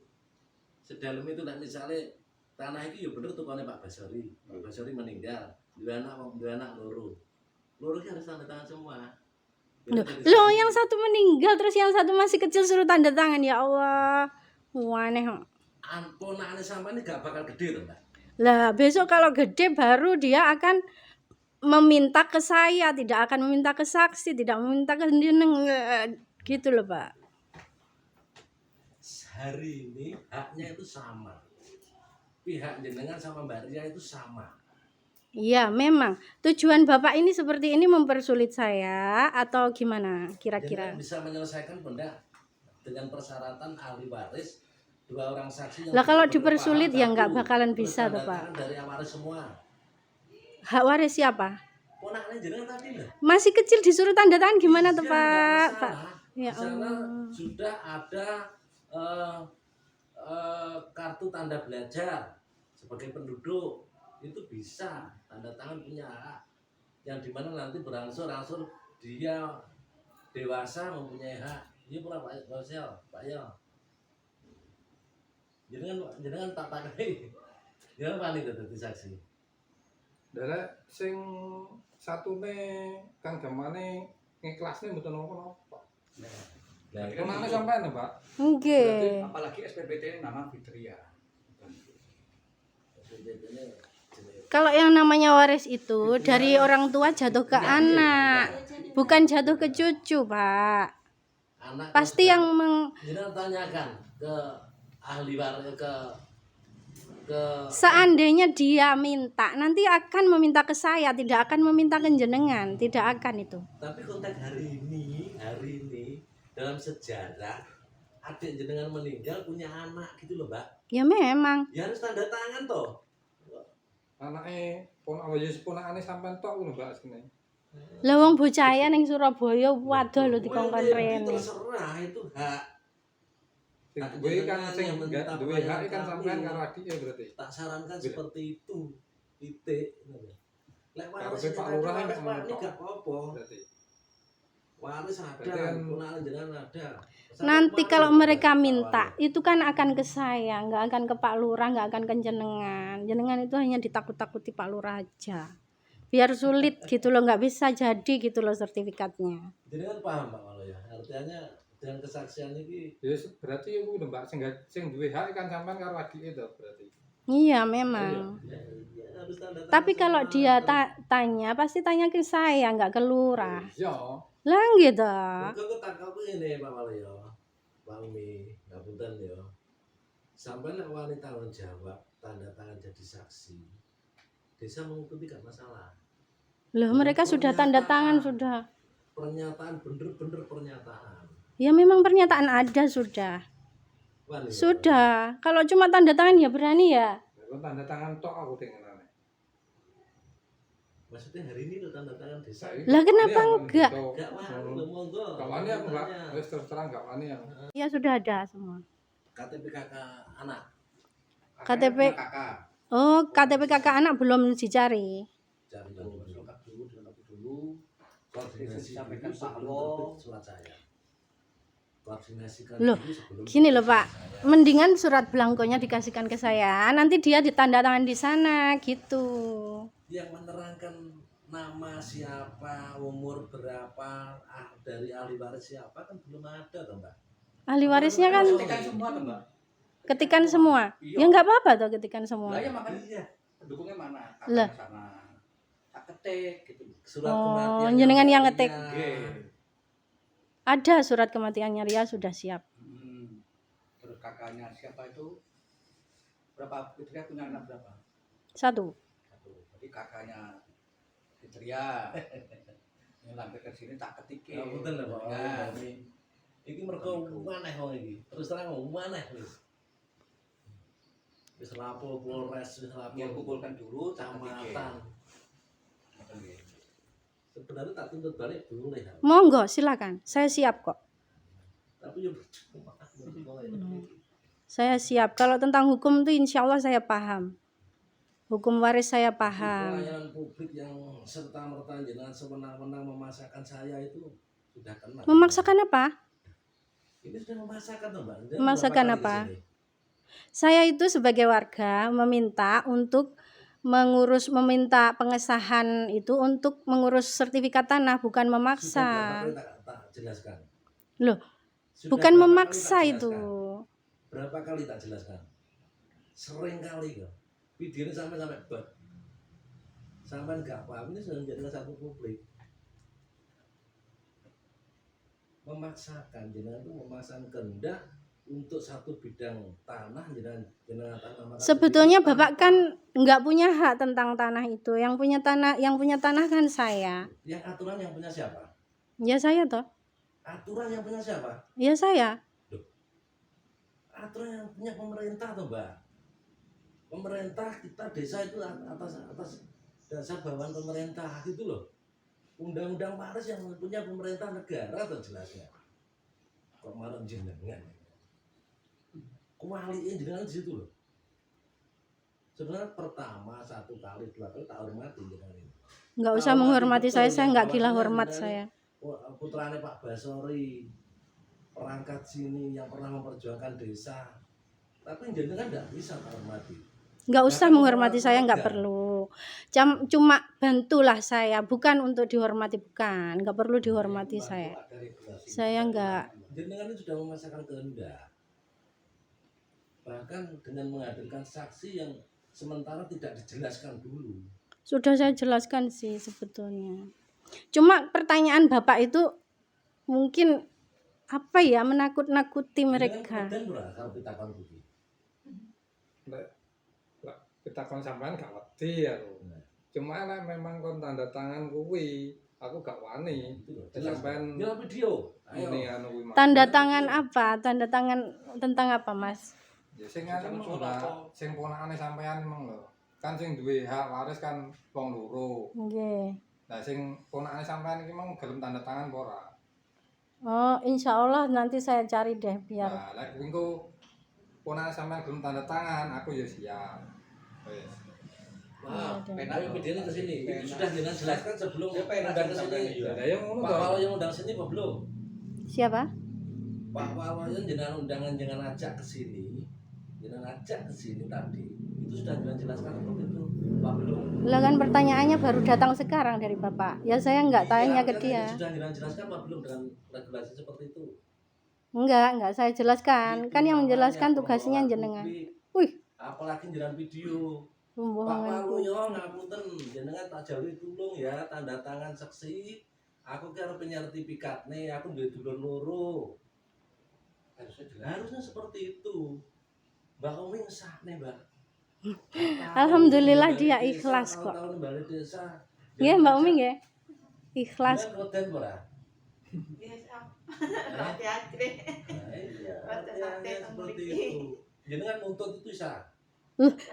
Sedalam itu lah misalnya tanah itu ya bener tukangnya Pak Basori. Pak Basori meninggal, dua anak loro. Loro ki harus tanda tangan semua. Loh, yang satu meninggal terus yang satu masih kecil suruh tanda tangan, ya Allah. Aneh kok. Ponakane sampean ini gak bakal gede tuh, Mbak. Lah, besok kalau gede baru dia akan meminta ke saya, tidak akan meminta ke saksi, tidak meminta ke jenengan, gitu loh, Pak. Hari ini haknya itu sama. Pihak jenengan sama Mbak Ria itu sama. Iya, memang. Tujuan Bapak ini seperti ini mempersulit saya atau gimana kira-kira? Jenengan bisa menyelesaikan benda dengan persyaratan ahli waris, 2 orang saksi yang Lah kalau benar-benar dipersulit paham ya satu, nggak bakalan terus bisa tanda tuh, Pak. tangan dari waris semua. Hak waris siapa? Ponakane jenengan tadi lah. Masih kecil disuruh tanda tangan gimana tuh, Iya, Pak? nggak Pak. masalah. Ya Di sana Allah. sudah ada kartu tanda belajar sebagai penduduk, itu bisa tanda tangan punya hak, yang dimana nanti berangsur-angsur dia dewasa mempunyai hak. Ini pula Pak Yosel, Pak Yo. Jangan tak pakai. Jangan panik dadi saksi. Derek sing satune Kang Gamane ngikhlasne mboten napa-napa. Nah, Kemana sampean, Pak? Nggih. Apalagi SPPT nama Fitria. Kalau yang namanya waris itu dari orang tua jatuh ke anak, bukan jatuh ke cucu, Pak. anak Pasti yang jangan tanyakan ke ahli waris ke seandainya dia minta, nanti akan meminta ke saya, tidak akan meminta ke jenengan, tidak akan itu. tapi konteks hari ini dalam sejarah adik jenengan meninggal punya anak gitu loh, Mbak. Ya memang. Ya harus tanda tangan toh. Anake ponakane sampean tok lho Mbak sini. Lah wong bocah ya ning Surabaya waduh lho dikongkon Itu rene. terserah, itu hak. Sing Tak duwe kan jenengan sing yang enggak minta duwe hak kan pelayanan sampean kami. karo adike berarti. Tak sarankan Gitu. seperti itu. Titik. Lek waris Karepe Pak tadi Lurah waris mek Pak ini ngono gak apa-apa. berarti. Waris ada, Berarti kan- keponakan jenengan ada. Nanti Sampai kalau kemarin mereka Pak minta, Wali. itu kan akan ke saya, nggak akan ke Pak Lurah, nggak akan ke jenengan. Jenengan itu hanya ditakut-takuti Pak Lurah aja. Biar sulit gitu loh, nggak bisa jadi gitu loh sertifikatnya. Jenengan paham Pak Walu ya? Artinya dengan kesaksian ini Ya berarti iku lho Mbak sing duwe hak kan sampean karo adike to berarti. Iya memang. ya, harus tanda tangan Tapi kalau semua. dia tanya, pasti tanya ke saya, nggak ke Lurah. Iya. Lah gitu. Kok takut ini Pak Walu ya? Pak Umi, ngapunten ya. Sampai nek wani tanggung jawab tanda tangan jadi saksi. Desa mengikuti gak masalah. Loh mereka sudah tanda tangan sudah. Pernyataan bener-bener pernyataan. Ya memang pernyataan ada sudah. Wani, ya? Sudah. Kalau cuma tanda tangan ya berani ya. Kalau tanda tangan tok aku dengenane. Maksudnya hari ini lo tanda tangan desa. Lah kenapa enggak? Gak wani, lo monggo. Gak wani aku Mbak. Tanya. Wis terus terang gak wani aku. Ya sudah ada semua. KTP kakak anak. KTP. Kakak. Oh, KTP kakak anak belum dicari. Cari Tuh, dulu. lengkap dulu, dilengkapi dulu. Koordinasi Disampaikan dulu Pak sebelum Lo. terbit surat saya. Koordinasikan Loh, dulu sebelum Gini loh terbit Pak, surat saya. mendingan surat belangkonya dikasihkan ke saya. Nanti dia ditanda tangan di sana gitu. Yang menerangkan nama siapa, umur berapa, dari ahli waris siapa kan belum ada toh Mbak. Ahli warisnya kan Ketikan semua tuh Mbak. ketikan semua. Ya nggak apa-apa tuh ketikan semua. Lah ya makanya Iya. pendukungnya mana? Lah. Kakaknya sana. Tak ketik gitu. Surat Oh, kematian jenengan yang ngetik. Nggih. Ada surat kematiannya Ria sudah siap. Terus kakaknya siapa itu? Berapa Fitria punya anak berapa? 1. Satu. Jadi kakaknya Fitria. Yang sampai ke sini tak ketikin. Ya betul lah Pak. Ya. Iki mergo maneh wong iki. Terus terang maneh wis. Wis lapo Polres, wis lapo. Yang kumpulkan dulu tak ketikin. Kecamatan. Sebenarnya tak tuntut balik boleh. Monggo silakan. Saya siap kok. Tapi ya percuma. Saya siap. Kalau tentang hukum tuh insya Allah saya paham. Hukum waris saya paham. Pelayanan publik yang serta merta jenengan sewenang-wenang memaksakan saya itu sudah kena. Memaksakan apa? Ini sudah memaksakan tuh Mbak. Jangan Memaksakan berapa kali apa? ke sini? Saya itu sebagai warga meminta untuk meminta pengesahan itu untuk mengurus sertifikat tanah, bukan Sudah berapa memaksa. kali tak jelaskan? Loh, Sudah bukan berapa kali memaksa tak itu. jelaskan? Berapa kali tak jelaskan? Sering kali kok. Videonya sampai bab. Sampai nggak paham, ini sudah menjadi satu publik. Memaksakan, jenengan itu memaksakan kehendak untuk satu bidang tanah, jenengan tanah. Sebetulnya Bapak kan nggak punya hak tentang tanah itu. Yang punya tanah kan saya. Yang aturan yang punya siapa? Ya saya toh. Aturan yang punya siapa? Ya saya. Aturan yang punya pemerintah tuh Mbak. Pemerintah kita desa itu atas dasar bawaan pemerintah gitu loh. Undang-undang Paris yang punya pemerintah negara tuh jelasnya. Kok malah jenengan? Kualiin jenengan di situ loh. Sebenarnya pertama, satu kali, dua kali tak hormati jenengan ini. Nggak usah menghormati saya nggak gila hormat Jenengan saya. Putrane Pak Basori, perangkat sini yang pernah memperjuangkan desa. Tapi jenengan nggak bisa tak hormati. Nggak usah menghormati saya, nggak perlu. Cuma bantulah saya, bukan untuk dihormati, bukan. Nggak perlu dihormati saya. Saya nggak. Jenengan ini sudah memaksakan kehendak. Bahkan dengan menghadirkan saksi yang sementara tidak dijelaskan dulu. Sudah saya jelaskan sih sebetulnya. Cuma pertanyaan Bapak itu mungkin apa ya, menakut-nakuti mereka. Dan kalau kita kan begitu. Kita kon sampean gak wedi aku. Cuma lah memang kon tanda tangan kuwi, aku gak wani. Sampean Ya video. ini anu kuwi. Tanda tangan apa? Tanda tangan tentang apa, Mas? Ya sing anu Mbak, sing ponakane sampean emang lho. Kan sing duwe hak waris kan wong loro. Nggih. Nah sing ponakane sampean iki emang gelem tanda tangan apa ora? Oh, insya Allah nanti saya cari deh biar. Nah, lek engko ponakane sampean gelem tanda tangan, aku ya siap. Wis. Wah, ayo videonya ke sini. Itu sudah jenengan jelaskan sebelum undang ke sini. Lah yang ngono Pak to. Walu yang undang sini apa belum? Siapa? Pak Walu yang jenengan undangan jangan ajak ke sini. Jenengan ajak ke sini tadi. Itu sudah jenengan jelaskan atau itu? Pak belum? Lah kan pertanyaannya baru datang sekarang dari Bapak. Ya saya nggak tanya ke dia. Sudah jenengan jelaskan Pak belum dengan regulasi seperti itu? Enggak saya jelaskan. Kan yang menjelaskan tugasnya jenengan. Wih, Apalagi jenengan video. Pak pembohongan. Waluyo ngapunten jenengan tak jalui tulung ya tanda tangan saksi. Aku kira penyertifikat nih, aku duwe dulur loro. Harusnya seperti itu. Mbak Umi ngesahne, Mbak. Alhamdulillah dia ikhlas kok. Tahun balik desa. Nggih, Mbak Umi nggih. Ikhlas. Jenengan koden ora? Roti acre. Nah, iya. Roti sate Artinya seperti tembiki. itu. Jenengan nuntut itu bisa.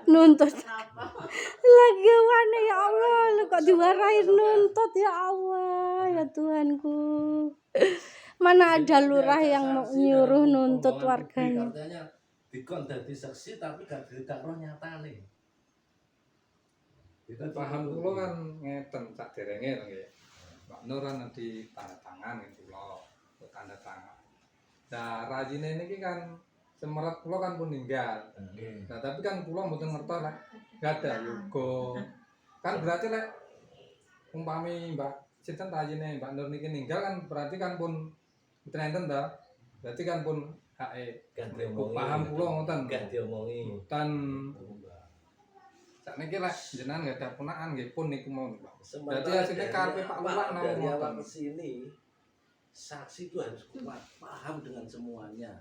Nuntut. Kenapa? Lagi mana ya Allah, lu kok diwarain nuntut ya Allah, ya Tuhanku. Mana ada lurah yang mau nyuruh nuntut warganya. Artinya dikon dadi saksi tapi gak roh nyatane. Paham kula kan ngeten sak derenge lho nggih. Mbak Nur kan di tanda tangan gitu kula, tanda tangan. Nah, rajine niki kan semerat kula kan pun ninggal. Nah, tapi kan kula mboten ngertos lek enggak ada yoga. Kan berarti lek umpami Mbak sinten rajine Mbak Nur niki ninggal kan berarti kan pun mboten enten ta. Berarti kan pun hake Ganti omongi. paham kula ngoten. Ganti omongi. Dan sakniki lek jenengan enggak ada ponakan nggih pun niku mau Mbak. Berarti hasilnya karepe Pak Lurah namung dari awal ngoten. ke sini saksi itu harus kuat, paham dengan semuanya.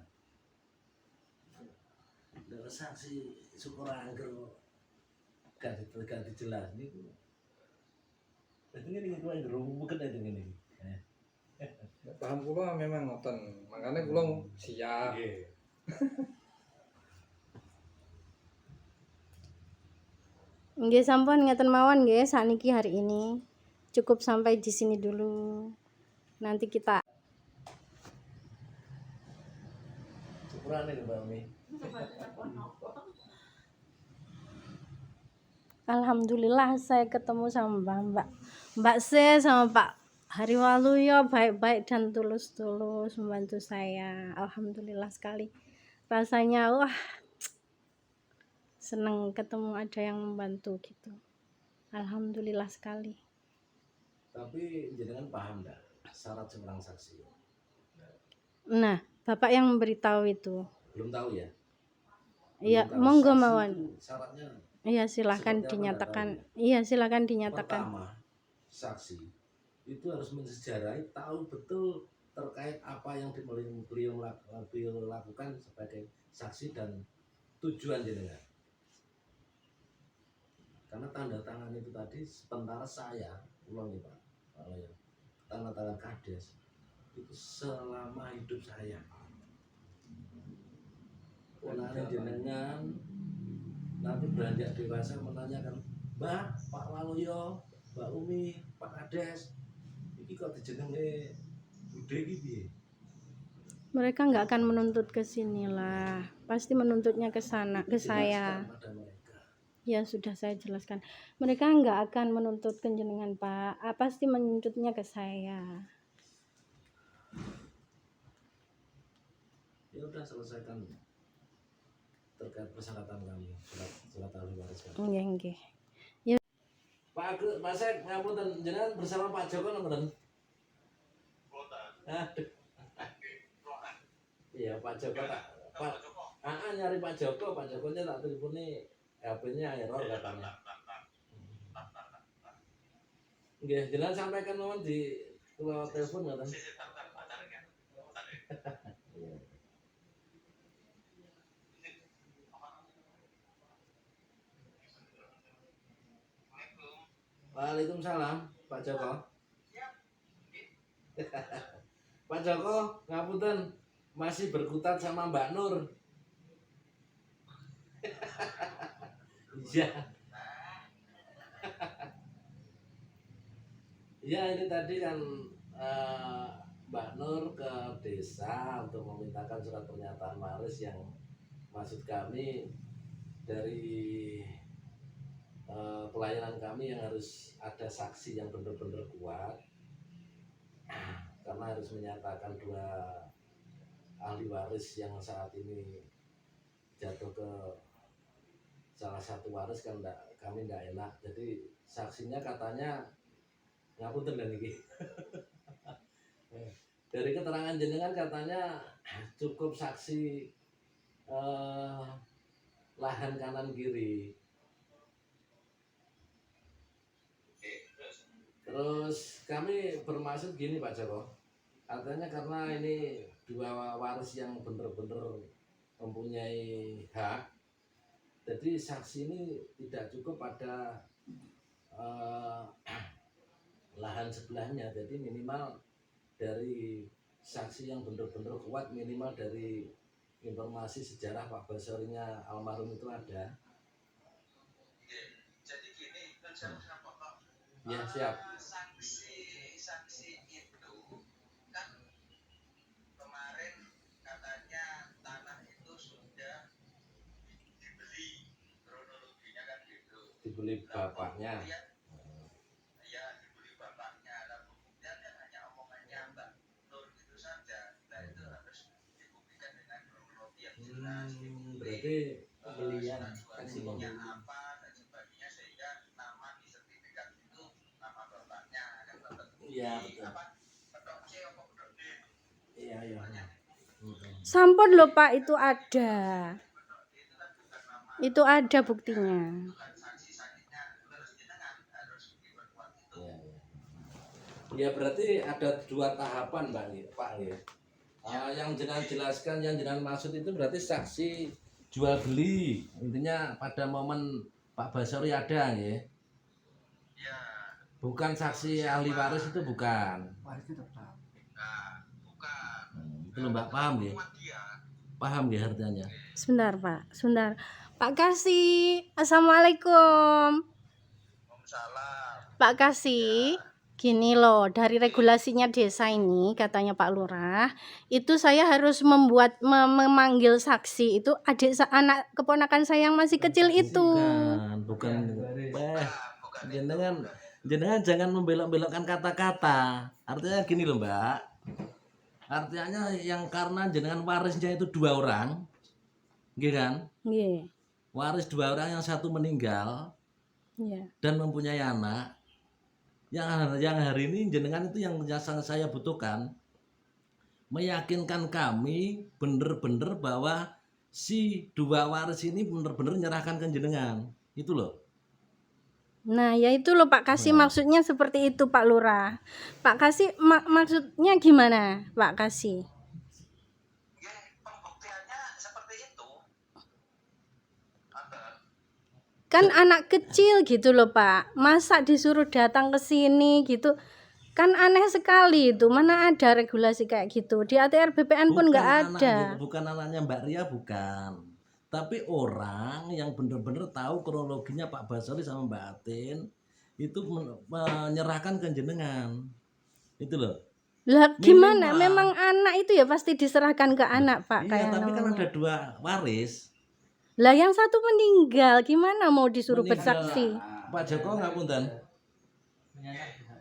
Dari saksi syukur angker ganti jelas niku. Jadi ini kuwi ngerumuken aja ngene iki. Paham kula memang ngoten. Makanya kula siap. Nggih. Nggih sampun ngeten mawon nggih sakniki hari ini. Cukup sampai di sini dulu. Nanti kita Syukurane Mbak Umi. Alhamdulillah saya ketemu sama Mbak Se sama Pak Hariwaluyo baik-baik dan tulus-tulus membantu saya. Alhamdulillah sekali. Rasanya wah seneng ketemu ada yang membantu gitu. Alhamdulillah sekali. Tapi jenengan paham enggak syarat seorang saksi? Nah, Bapak yang memberitahu itu. Belum tahu ya? Iya, Belum tahu. monggo Saksi mawon. itu syaratnya Iya, silakan seperti apa dinyatakan. enggak tahu Iya, silakan dinyatakan. Pertama, saksi itu harus mensejarai, tahu betul terkait apa yang beliau lakukan sebagai saksi dan tujuan jenengan. Karena tanda tangan itu tadi sementara saya ulang nih Pak, kalau yang tanda tangan kades itu selama hidup saya. Ponaan jenengan nanti beranjak dewasa menanyakan, Mbak, Pak Waluyo, Mbak Umi, Pak Kades, ini kok dijenenge bude iki piye? Mereka nggak akan menuntut ke sini lah. Pasti menuntutnya ke sana, ke saya. Jelaskan pada mereka. Ya sudah saya jelaskan. Mereka nggak akan menuntut ke jenengan Pak. Pasti menuntutnya ke saya. Ya udah selesaikan terkait persyaratan kami surat ahli waris kami. Nggih, nggih. Pak Sek, ngapunten jenengan bersama Pak Joko nonton? Aduh. Iya Pak Joko Pak nyari Pak Joko nya tak teleponi HP-nya error katanya. Nggih, jenengan sampaikan mawon di kula telepon ngoten. Waalaikumsalam, Pak Joko. Pak Joko, ngapunten, masih berkutat sama Mbak Nur. Iya. Ya ini tadi kan Mbak Nur ke desa untuk memintakan surat pernyataan waris yang maksud kami dari pelayanan kami yang harus ada saksi yang benar-benar kuat karena harus menyatakan dua ahli waris yang saat ini jatuh ke salah satu waris kan kami nggak enak, jadi saksinya katanya ngapunten dan iki dari keterangan jenengan katanya cukup saksi lahan kanan kiri. Terus kami bermaksud gini Pak Joko, katanya karena ini dua waris yang benar-benar mempunyai hak, jadi saksi ini tidak cukup pada lahan sebelahnya, jadi minimal dari saksi yang benar-benar kuat, minimal dari informasi sejarah Pak Basorinya almarhum itu ada. Jadi gini, Ya siap. Saksi itu kan kemarin katanya tanah itu sudah dibeli, kronologinya kan gitu. Dibeli bapaknya. Ya dibeli bapaknya. Lalu kemudian kan hanya omongannya Mbak Nur itu saja. Nah itu harus dibuktikan dengan kronologi yang jelas. Berarti Pembelian jual apa dan sebagainya sehingga nama di sertifikat itu nama bapaknya kan bapak. iya betul. Apa? Pedok C apa pedok D? Iya. Sampun lho Pak, itu ada. Itu ada buktinya. Ya berarti ada dua tahapan Pak ya. Yang jenengan jelaskan, yang jenengan maksud itu berarti saksi jual beli, intinya pada momen Pak Basori ada ya. Bukan saksi ahli waris itu bukan. Warisnya tetap. Itu lho Mbak, paham ya? Paham ya artinya? Sebentar Pak, sebentar. Pak Kasih, Assalamualaikum. Salam. Pak Kasih, Gini loh, dari regulasinya desa ini katanya Pak Lurah, itu saya harus memanggil saksi itu anak keponakan saya yang masih kecil itu. Bukan. Bukan. Jenengan jangan membelok-belokkan kata-kata. Artinya gini loh, Mbak. Artinya yang karena jenengan warisnya itu 2 orang, gitu kan? Nggih. Waris 2 orang, yang satu meninggal Iya. dan mempunyai anak. Yang hari ini jenengan itu yang saya butuhkan, meyakinkan kami bener-bener bahwa si 2 waris ini bener-bener nyerahkan ke jenengan. Itu loh. Nah, ya itu loh Pak Kasih, Nah. maksudnya seperti itu Pak Lurah. Pak Kasih maksudnya gimana Pak Kasih? Ya, pembuktiannya seperti itu. Ada. Kan anak kecil gitu loh Pak, masa disuruh datang ke sini gitu, kan aneh sekali itu. Mana ada regulasi kayak gitu, di ATR BPN pun nggak ada. Bukan anaknya Mbak Ria, bukan. Tapi orang yang bener-bener tahu kronologinya Pak Basari sama Mbak Atin itu menyerahkan ke jenengan. Itu loh. Lah gimana, Minimal. memang anak itu ya pasti diserahkan ke anak Pak. Iya, kayak tapi kan namanya. ada 2 waris. Lah yang satu meninggal, gimana mau disuruh Meninggal. bersaksi? Pak Joko nggak punten. Punya anak juga.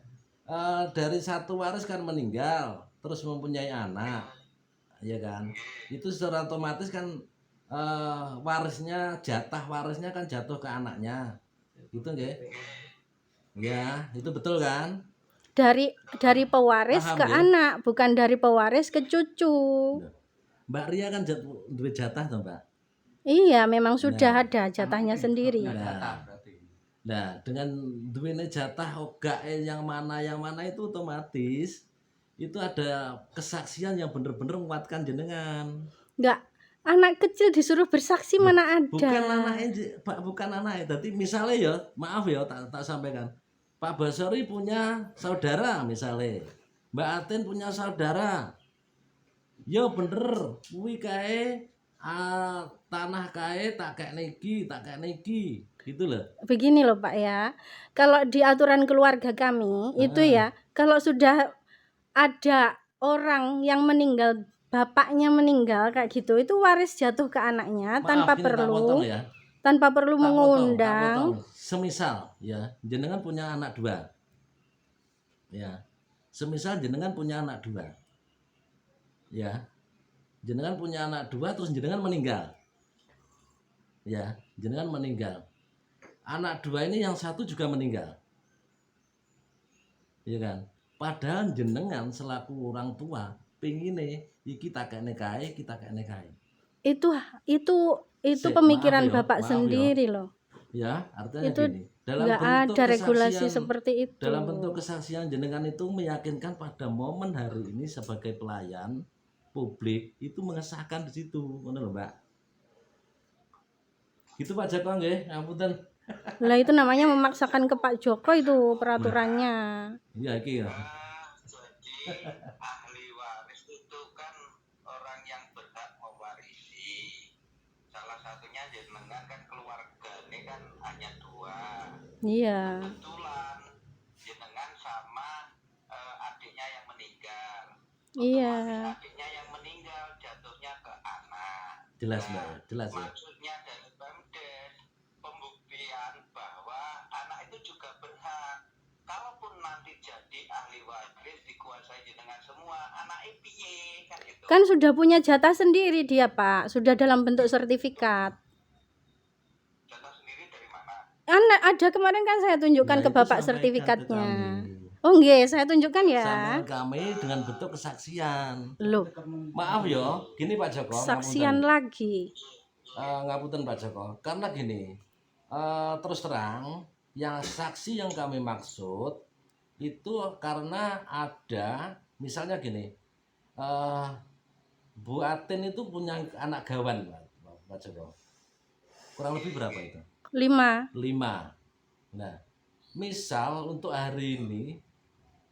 Dari 1 waris kan meninggal, terus mempunyai anak, ya kan? Itu secara otomatis kan jatah warisnya kan jatuh ke anaknya, gitu nggih? Ya, itu betul kan? Dari pewaris Paham, ke ya? anak, bukan dari pewaris ke cucu. Mbak Ria kan duit jatah toh, Mbak? Iya, memang sudah Nah. ada jatahnya sendiri. Punya Nah. jatah berarti. Nah, dengan duitnya jatah ogae yang mana itu otomatis itu ada kesaksian yang bener-bener menguatkan jenengan. Enggak, anak kecil disuruh bersaksi mana ada. Bukan anaknya. Jadi misalnya ya, maaf ya tak sampaikan. Pak Basari punya saudara misalnya. Mbak Atin punya saudara. Ya bener, kuwi kae tanah kae tak kayak niki. Gitu loh. Begini loh Pak ya, kalau di aturan keluarga kami itu ya, kalau sudah ada orang yang meninggal, bapaknya meninggal kayak gitu, itu waris jatuh ke anaknya Maaf, tanpa gini, tak potong ya. tanpa perlu Tak mengundang. potong. Semisal ya, jenengan punya anak 2. Ya. Semisal jenengan punya anak 2. Ya. Jenengan punya anak 2 terus jenengan meninggal. Ya, jenengan meninggal. Anak 2 ini yang satu juga meninggal. Iya kan? Padahal jenengan selaku orang tua pengine iki tak kene kae, kita kene kae. Itu Sik, pemikiran maaf ya, Bapak maaf ya. sendiri loh. Ya, artinya Itu gini. Dalam nggak bentuk ada regulasi kesaksian- seperti itu. Dalam bentuk kesaksian jenengan itu meyakinkan pada momen hari ini sebagai pelayan publik itu mengesahkan di situ, ngono lho, Mbak. Gitu Pak Joko nggih, ngapunten. Lah itu namanya memaksakan ke Pak Joko itu peraturannya. Iya iki ya. Jadi ahli waris itu kan orang yang berhak mewarisi. Salah satunya jenengan kan keluarga ini kan hanya 2. Iya. Kebetulan jenengan sama adiknya yang meninggal. Iya. Otomatis adiknya yang meninggal jatuhnya ke anak. Jelas Mbak, ya, jelas ya. Maksudnya dari Pemdes pembuktian bahwa anak itu juga berhak. Kalaupun nanti jadi ahli waris dikuasai jenengan semua, anak piye kan gitu. Kan sudah punya jatah sendiri dia Pak, sudah dalam bentuk sertifikat. Jatah sendiri dari mana? Ada kemarin kan saya tunjukkan Nah, ke itu Bapak sampaikan sertifikatnya. ke kami. Oh nggih, saya tunjukkan ya. Sampaikan kami dengan bentuk kesaksian. Loh, Maaf ya, gini Pak Joko. saksian lagi. Ngapunten Pak Joko. Karena gini, terus terang, yang saksi yang kami maksud itu karena ada, misalnya gini, Bu Atin itu punya anak gawan, Pak Joko. Kurang lebih berapa itu? 5. 5. Nah, misal untuk hari ini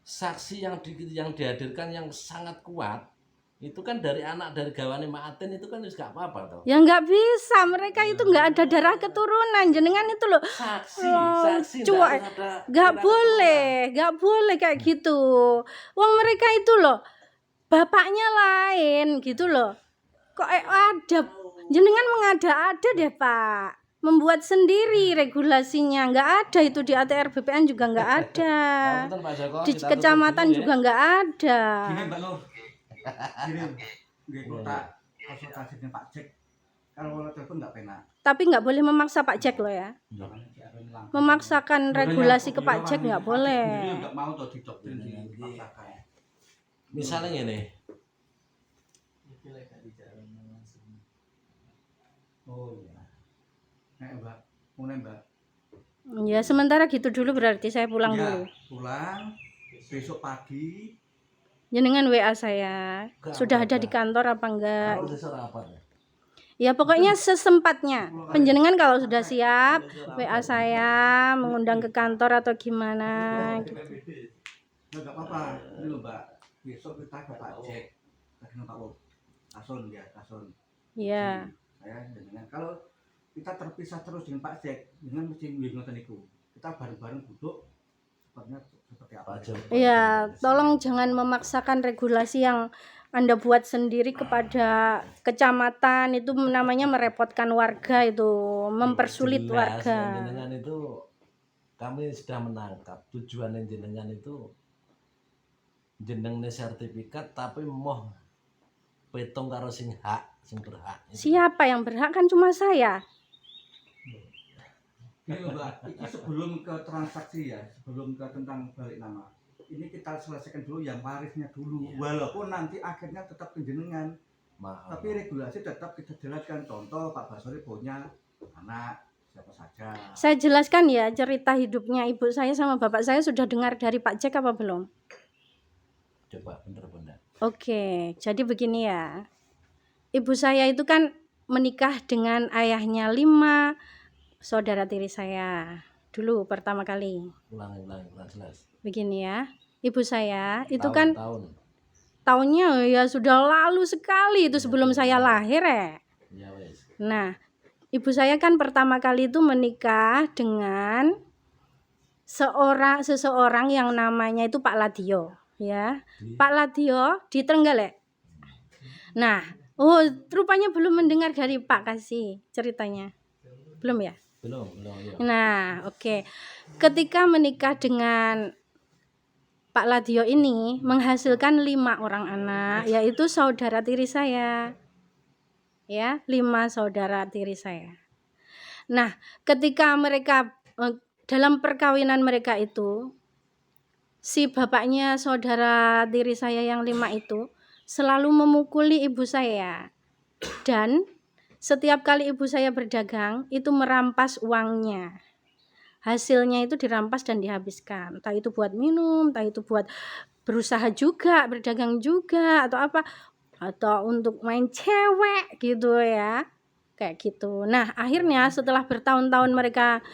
saksi yang dihadirkan yang sangat kuat Itu kan dari anak dari gawane Mak Atin itu kan wis gak apa-apa toh. Ya nggak bisa, mereka itu nggak ada darah keturunan, jenengan itu loh. Saksi, Oh, saksi nggak cuek. harus ada Nggak darah boleh kayak gitu. Wong mereka itu loh, bapaknya lain gitu loh. Kok ada, jenengan mengada-ada deh Pak. Membuat sendiri regulasinya, nggak ada itu di ATR BPN juga nggak ada. keturunan. Pak Joko, Di kita tutup kecamatan dulu ya. juga nggak ada. Gini Mbak Nur, gini, nggih kota konsultasi dengan Pak Jack. Kalau telepon nggak penak. Tapi nggak boleh memaksa Pak Jack loh ya. Memaksakan regulasi ke Pak Jack nggak boleh. Nggak mau tuh didoktrin dipaksakan. Misalnya gini, Itu lagi gak dijalan langsung. Oh iya. Mbak, mulai Mbak. Ya sementara gitu dulu berarti saya pulang Ya, dulu. pulang besok pagi. Jenengan WA saya. Nggak Sudah ada apa-apa. di kantor apa enggak? kalau besok apa ya? Ya pokoknya sesempatnya. Penjenengan kalau sudah siap WA saya, mengundang ke kantor atau gimana gitu. Nggak apa-apa. Ini loh Mbak, besok kita ke Pak Jack. Kita ke Pak Wong. Kason ya, kason. Iya. Saya dengan kalau kita terpisah terus dengan Pak Jack, dengan mesti ngoten niku. Kita bareng-bareng duduk seperti apa. Pak Joko. Iya, tolong jangan memaksakan regulasi yang Anda buat sendiri kepada kecamatan, itu namanya merepotkan warga, itu mempersulit Jelas, warga. jenengan itu kami sudah menangkap tujuan jenengan itu jenenge sertifikat tapi moh petong karo sing hak sing berhak. Siapa yang berhak? Kan cuma saya. Ini loh Mbak, ini sebelum ke transaksi ya, sebelum ke tentang balik nama. Ini kita selesaikan dulu yang warisnya dulu. Iya. Walaupun nanti akhirnya tetap penjenengan, Maaf. tapi regulasi tetap kita jelaskan. Contoh Pak Basori punya anak siapa saja. Saya jelaskan ya cerita hidupnya ibu saya sama bapak saya, sudah dengar dari Pak Jack apa belum? Coba bener-bener. Oke, jadi begini ya. Ibu saya itu kan menikah dengan ayahnya 5 saudara tiri saya. Dulu pertama kali. Ulang jelas. Begini ya. Ibu saya itu kan Tahun. tahunnya ya sudah lalu sekali, itu sebelum saya lahir ya. Ya wes. Nah, ibu saya kan pertama kali itu menikah dengan seseorang yang namanya itu Pak Ladio, ya. Pak Ladio di Trenggalek. Nah, oh rupanya belum mendengar dari Pak Kasih ceritanya. Belum ya? Belum ya. Nah, oke. Ketika menikah dengan Pak Ladio ini menghasilkan 5 orang anak, yaitu saudara tiri saya. Ya, 5 saudara tiri saya. Nah, ketika mereka dalam perkawinan mereka itu, si bapaknya saudara tiri saya yang 5 itu selalu memukuli ibu saya. Dan setiap kali ibu saya berdagang itu merampas uangnya. Hasilnya itu dirampas dan dihabiskan. Entah itu buat minum, entah itu buat berusaha juga, berdagang juga, atau apa, atau untuk main cewek gitu ya, kayak gitu. Nah akhirnya setelah bertahun-tahun mereka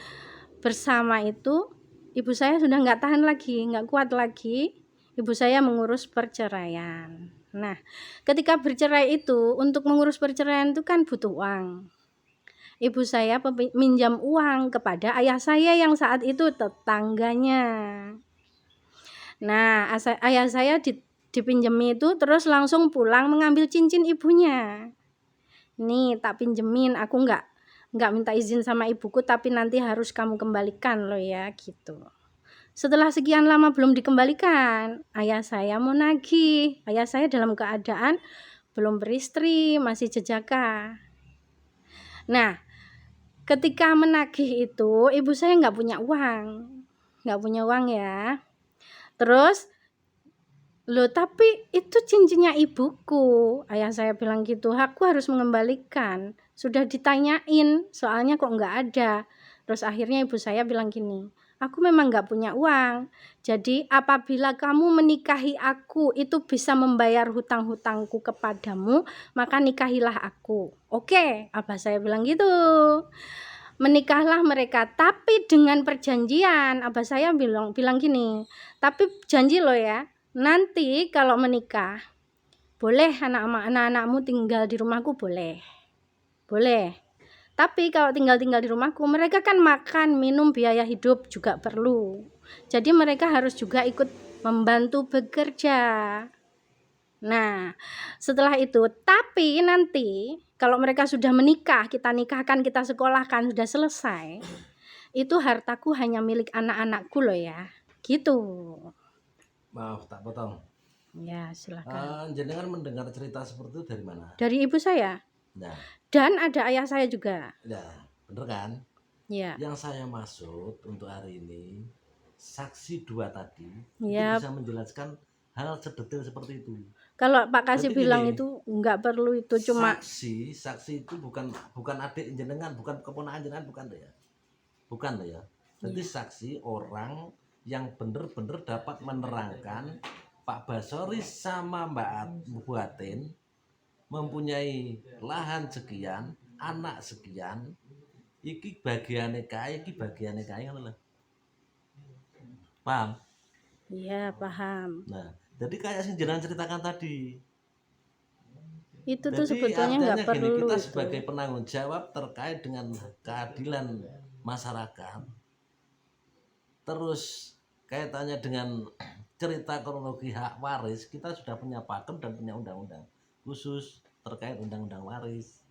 bersama itu, ibu saya sudah nggak tahan lagi, nggak kuat lagi. Ibu saya mengurus perceraian. Nah ketika bercerai itu, untuk mengurus perceraian itu kan butuh uang. Ibu saya minjam uang kepada ayah saya yang saat itu tetangganya. Nah, ayah saya dipinjemi itu, terus langsung pulang mengambil cincin ibunya. Nih, tak pinjemin, aku nggak minta izin sama ibuku, tapi nanti harus kamu kembalikan loh ya, gitu. Setelah sekian lama belum dikembalikan, ayah saya mau nagih. Ayah saya dalam keadaan belum beristri, masih jejaka. Nah, ketika menagih itu, ibu saya nggak punya uang ya. Terus, loh tapi itu cincinnya ibuku. Ayah saya bilang gitu, aku harus mengembalikan. Sudah ditanyain, soalnya kok nggak ada. Terus akhirnya ibu saya bilang gini, aku memang nggak punya uang. Jadi apabila kamu menikahi aku, itu bisa membayar hutang-hutangku kepadamu, maka nikahilah aku. Oke, abah saya bilang gitu. Menikahlah mereka, tapi dengan perjanjian. Abah saya bilang gini, tapi janji loh ya, nanti kalau menikah, boleh anak-anakmu tinggal di rumahku, boleh. Tapi kalau tinggal di rumahku, mereka kan makan, minum, biaya hidup juga perlu. Jadi mereka harus juga ikut membantu bekerja. Nah, setelah itu, tapi nanti kalau mereka sudah menikah, kita nikahkan, kita sekolahkan, sudah selesai, itu hartaku hanya milik anak-anakku loh ya. Gitu. Maaf tak potong. Ya, silakan. Jenengan mendengar cerita seperti itu dari mana? Dari ibu saya. Nah, Dan ada ayah saya juga. bener kan? Ya. Yang saya maksud untuk hari ini, saksi 2 tadi Ya. itu bisa menjelaskan hal sedetail seperti itu. Kalau Pak Kasih Berarti bilang gini, itu nggak perlu itu, cuma saksi itu bukan adik jenengan, bukan keponakan jenengan, bukan ya. Bukan ya. Berarti saksi orang yang benar-benar dapat menerangkan Pak Basori sama Mbak Buatin mempunyai lahan sekian, anak sekian, iki bagiannya kaya, iki bagiannya kaya, ngono lho. Paham? Iya, paham. Nah, jadi kayak yang jenengan ceritakan tadi. Itu tuh Jadi sebetulnya nggak artinya gini, perlu kita itu. sebagai penanggung jawab terkait dengan keadilan masyarakat, terus kaitannya dengan cerita kronologi hak waris, kita sudah punya pakem dan punya undang-undang khusus terkait undang-undang waris.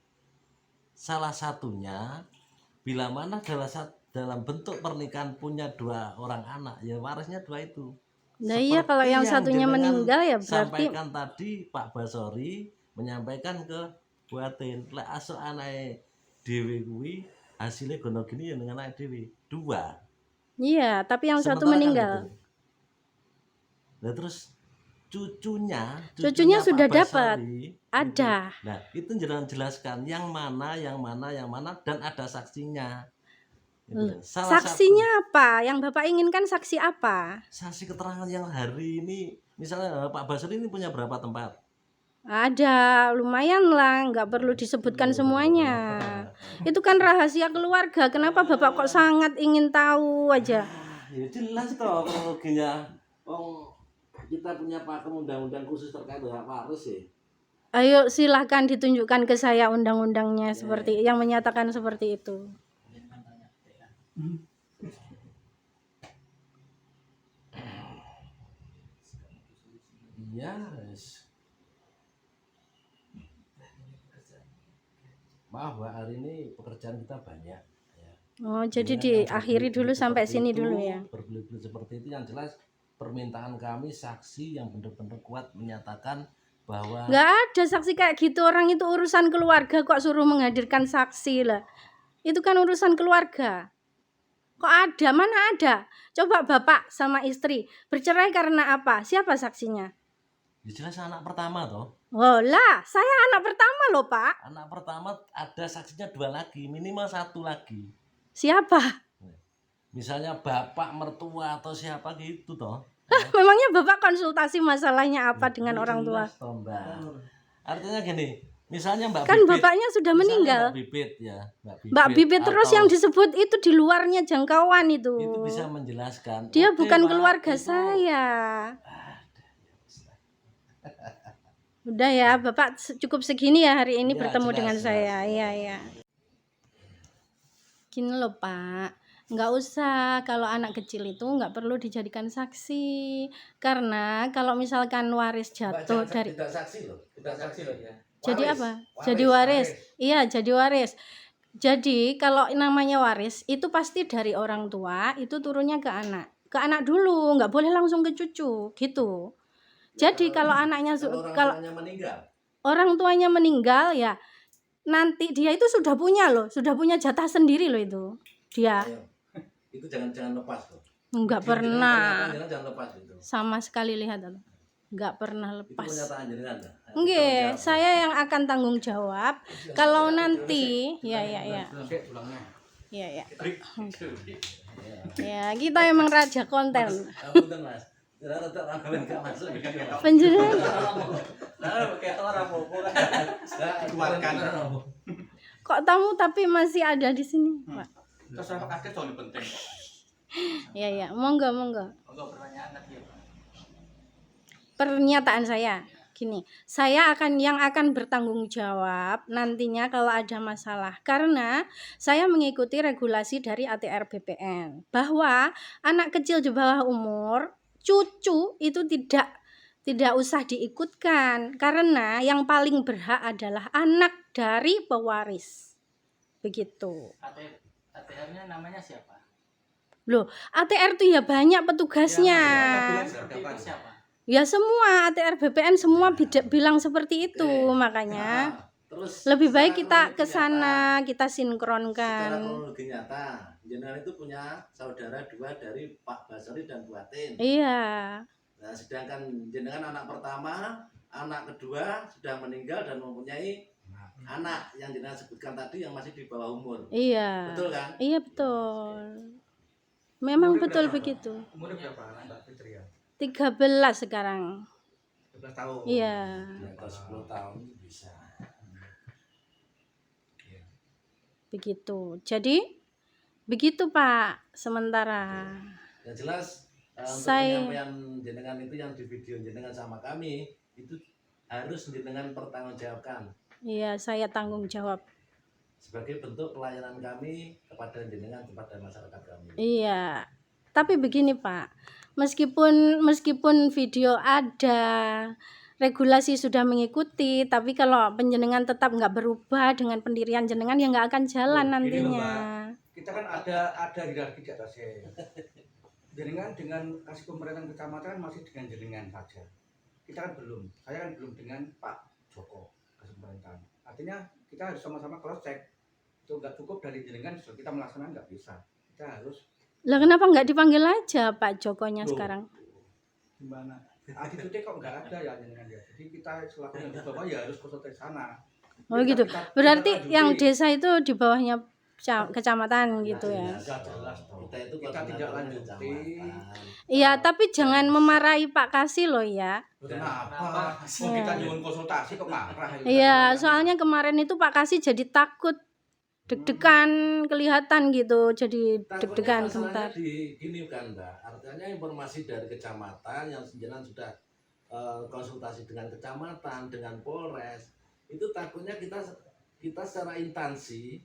Salah satunya, bila mana dalam bentuk pernikahan punya 2 orang anak, ya warisnya 2 itu. Nah iya, kalau yang satunya jenengan meninggal ya berarti sampaikan tadi Pak Basori menyampaikan ke Buatin, lek asuk anake dhewe kuwi hasilnya gono gini ya dengan anak dhewe 2. iya, tapi yang satu Sementara kan meninggal. gitu. Nah terus cucunya Sudah Pak dapat. Basori, Ada. nah itu jelaskan yang mana dan ada saksinya. Gitu. Saksinya apa? Yang Bapak inginkan saksi apa? Saksi keterangan yang hari ini, misalnya Pak Basri ini punya berapa tempat? Ada, lumayan lah, nggak perlu disebutkan semuanya. Itu kan rahasia keluarga. Kenapa Bapak kok sangat ingin tahu aja? Ya jelas toh kronologinya. Kita punya pakem undang-undang khusus terkait dengan waris ya. Ayo silahkan ditunjukkan ke saya undang-undangnya seperti yang menyatakan seperti itu. Iya. Bahwa hari ini pekerjaan kita banyak. Ya. Oh, jadi Yang diakhiri dulu sampai seperti sini itu, dulu ya. Berbelit-belit seperti itu yang jelas permintaan kami saksi yang benar-benar kuat menyatakan bahwa Nggak ada saksi kayak gitu, orang itu urusan keluarga kok suruh menghadirkan saksi lah. Itu kan urusan keluarga. Kok ada? Mana ada? Coba bapak sama istri bercerai karena apa? Siapa saksinya? ya jelas anak pertama toh. Oh lah, saya anak pertama loh Pak. Anak pertama ada saksinya 2 lagi, minimal 1 lagi. Siapa? Misalnya bapak mertua atau siapa gitu toh. Memangnya bapak konsultasi masalahnya apa dengan orang tua? Jelas toh, Mbak. Artinya gini, misalnya Mbak Kan Bibit, bapaknya sudah misalnya meninggal. Mbak Bibit ya, Mbak Bibit terus atau yang disebut itu di luarnya jangkauan itu. itu bisa menjelaskan. Dia Oke, bukan Pak, keluarga itu- saya. Udah ya, Bapak cukup segini ya hari ini Ya, bertemu jelas, dengan jelas. saya. Iya, iya. Gini loh Pak, nggak usah kalau anak kecil itu nggak perlu dijadikan saksi. Karena kalau misalkan waris jatuh dari... tidak saksi loh. Tidak saksi loh ya. Jadi apa? Jadi waris. Iya, jadi waris. Jadi kalau namanya waris itu pasti dari orang tua itu turunnya ke anak. Ke anak dulu, nggak boleh langsung ke cucu, gitu. Jadi kalau anaknya kalau tuanya meninggal. orang tuanya meninggal ya nanti dia itu sudah punya jatah sendiri loh itu. Dia Ayo. Itu jangan lepas loh. nggak pernah Jangan lepas itu. sama sekali, lihat loh. Nggak pernah Itu lepas. pernyataan jenengan. ya? Nggih, Tanggung jawab. saya yang akan tanggung jawab kalau nanti ya. Ya, kita emang raja konten. Punten, Mas. Rada ramen gak masuk. Penjenengan Keluarkan. kok tamu tapi masih ada di sini, Pak. Terus apa kaget soalnya penting. Ya, monggo. Enggak pertanyaan tadi ya Pak. Pernyataan saya Gini, yang akan bertanggung jawab nantinya kalau ada masalah, karena saya mengikuti regulasi dari ATR BPN bahwa anak kecil di bawah umur, cucu itu tidak usah diikutkan, karena yang paling berhak adalah anak dari pewaris. Begitu. ATR-nya namanya siapa? Loh, ATR tuh ya banyak petugasnya. Seperti itu siapa? Ya semua ATR BPN semua bilang seperti itu, makanya Terus lebih baik secara kita ke kronologi nyata, sana, kita secara sinkronkan. kronologi nyata, jenengan itu punya saudara 2 dari Pak Basri dan Bu Atin. Iya. Nah, sedangkan jenengan anak pertama, anak kedua sudah meninggal dan mempunyai anak yang jenengan sebutkan tadi yang masih di bawah umur. Iya. Betul kan? Iya betul. Memang Umurnya betul berapa? begitu. Umurnya berapa anak Mbak Fitria? 13 sekarang. 12 tahun. Iya. Di atas 10 tahun bisa. Begitu. Jadi begitu Pak sementara. Yang jelas untuk Saya- penyampaian jenengan itu yang di video jenengan sama kami itu harus jenengan pertanggungjawabkan Iya, saya tanggung jawab. sebagai bentuk pelayanan kami kepada jenengan kepada masyarakat kami. Iya. Tapi begini Pak, meskipun video ada, regulasi sudah mengikuti, tapi kalau penjenengan tetap nggak berubah dengan pendirian jenengan ya nggak akan jalan Loh, gini loh, nantinya. Kita kan ada hierarki di atasnya. Jenengan dengan kasih pemerintahan kecamatan masih dengan jenengan saja. Kita kan belum. Saya kan belum dengan Pak Joko kasih pemerintahan. Artinya kita harus sama-sama cross check. Itu nggak cukup dari jenengan, kita melaksanakan nggak bisa. Kita harus Lah kenapa nggak dipanggil aja Pak Jokonya Loh. sekarang? gimana? Attitude kok nggak ada ya jenengan ya. Jadi kita selaku yang di bawah ya harus cross check sana. Oh Kita- gitu. kita- Berarti kita yang lanjuti. desa itu di bawahnya kecamatan gitu ya. Jelas, Nggak jelas dong. Kita itu Kita tidak koordinatornya lanjuti. kecamatan. Iya, tapi jangan memarahi Pak Kasih loh ya. Kenapa? Kenapa? Oh, kita nyuwun konsultasi kok marah. Iya, soalnya kemarin itu Pak Kasih jadi takut, deg-degan kelihatan gitu, jadi Takutnya deg-degan masalahnya gemetar. gini kan Mbak, artinya informasi dari kecamatan yang jenengan sudah konsultasi dengan kecamatan, dengan Polres, itu takutnya kita secara instansi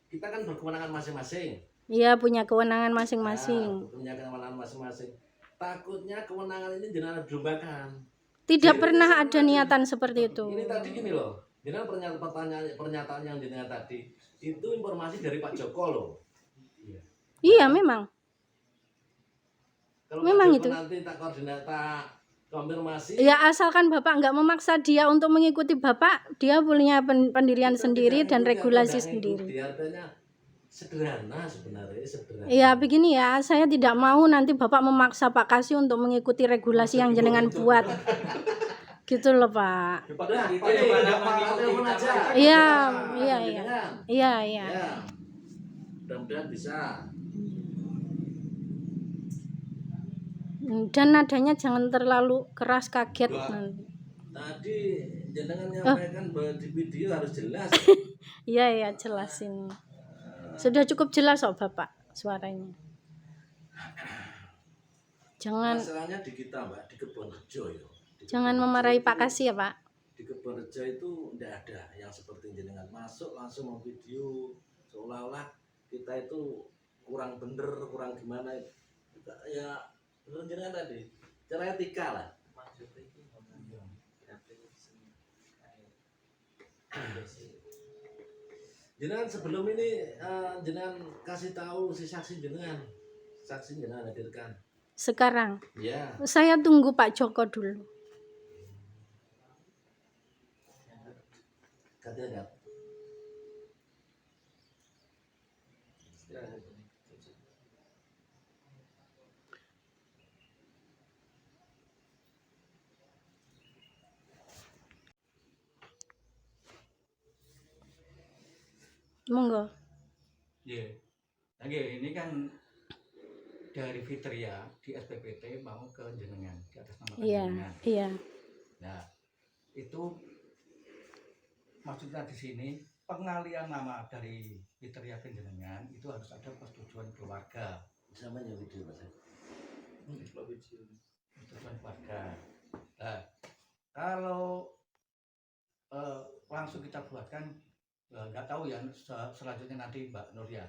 kita kan berkewenangan masing-masing. Iya, punya kewenangan masing-masing. Nah, punya kewenangan masing-masing. Takutnya kewenangan ini jenengan dombakan. Tidak Jadi pernah misalnya ada tadi- niatan seperti itu. Ini tadi gini loh, jenengan pernyataan yang jenengan tadi itu informasi dari Pak Joko loh. Iya, memang. Kalau Memang Pak Joko itu. nanti tak koordinat tak konfirmasi. Ya asalkan Bapak nggak memaksa dia untuk mengikuti Bapak, dia punya pendirian kita sendiri tidak dan ikuti regulasi atau tidak sendiri. ikuti, artinya sederhana sebenarnya sederhana. Ya begini ya, saya tidak mau nanti Bapak memaksa Pak Kasih untuk mengikuti regulasi yang jenengan buat. Gitu loh Pak. Udah, Itu Pak, gimana udah, mengikuti Pak, telepon aja. kita? Iya, Nah, iya, iya. jenengan. Iya, iya. Ya. Mudah-mudahan bisa. Dan nadanya jangan terlalu keras kaget Wah. nanti. Tadi jenengan nyampaikan bahwa di video harus jelas. Iya, iya, jelasin. Sudah cukup jelas kok Bapak suaranya. Jangan Masalahnya di kita Mbak, di Kebonrejo ya. Di jangan Kebonrejo memarahi itu- Pak Kasih ya Pak. Di Kebonrejo itu tidak ada yang seperti jenengan masuk langsung memvideo seolah-olah kita itu kurang bener, kurang gimana. Kita, ya bener jenengan tadi, cara etika lah. Maksudnya itu Jenengan sebelum ini jenengan kasih tahu si saksi jenengan hadirkan. Sekarang Ya, saya tunggu Pak Joko dulu. katanya Monggo. Iya. Oke, ini kan dari Fitria di SPPT mau ke jenengan di atas nama Iya, jenengan. iya. Nah, itu maksudnya di sini pengalian nama dari Fitria ke jenengan itu harus ada persetujuan keluarga. samanya video Mas. Persetujuan keluarga. Nah, Kalau langsung kita buatkan nggak tahu ya selanjutnya nanti Mbak Nur ya.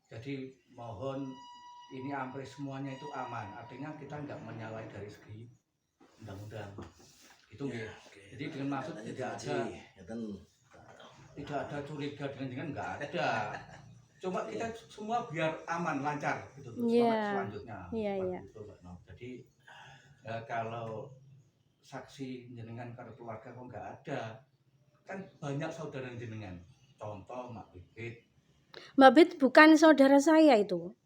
Jadi mohon ini ampres semuanya itu aman. Artinya kita nggak menyalahi dari segi undang-undang. Itu nggih. Jadi dengan maksud tidak ada curiga dengan nggak ada. Cuma kita semua biar aman lancar gitu selanjutnya. Iya. Itu, Mbak Nur. Jadi kalau saksi jenengan kalau keluarga kok nggak ada, kan banyak saudara jenengan. Contoh Mak Bibit. Mbak Bit bukan saudara saya itu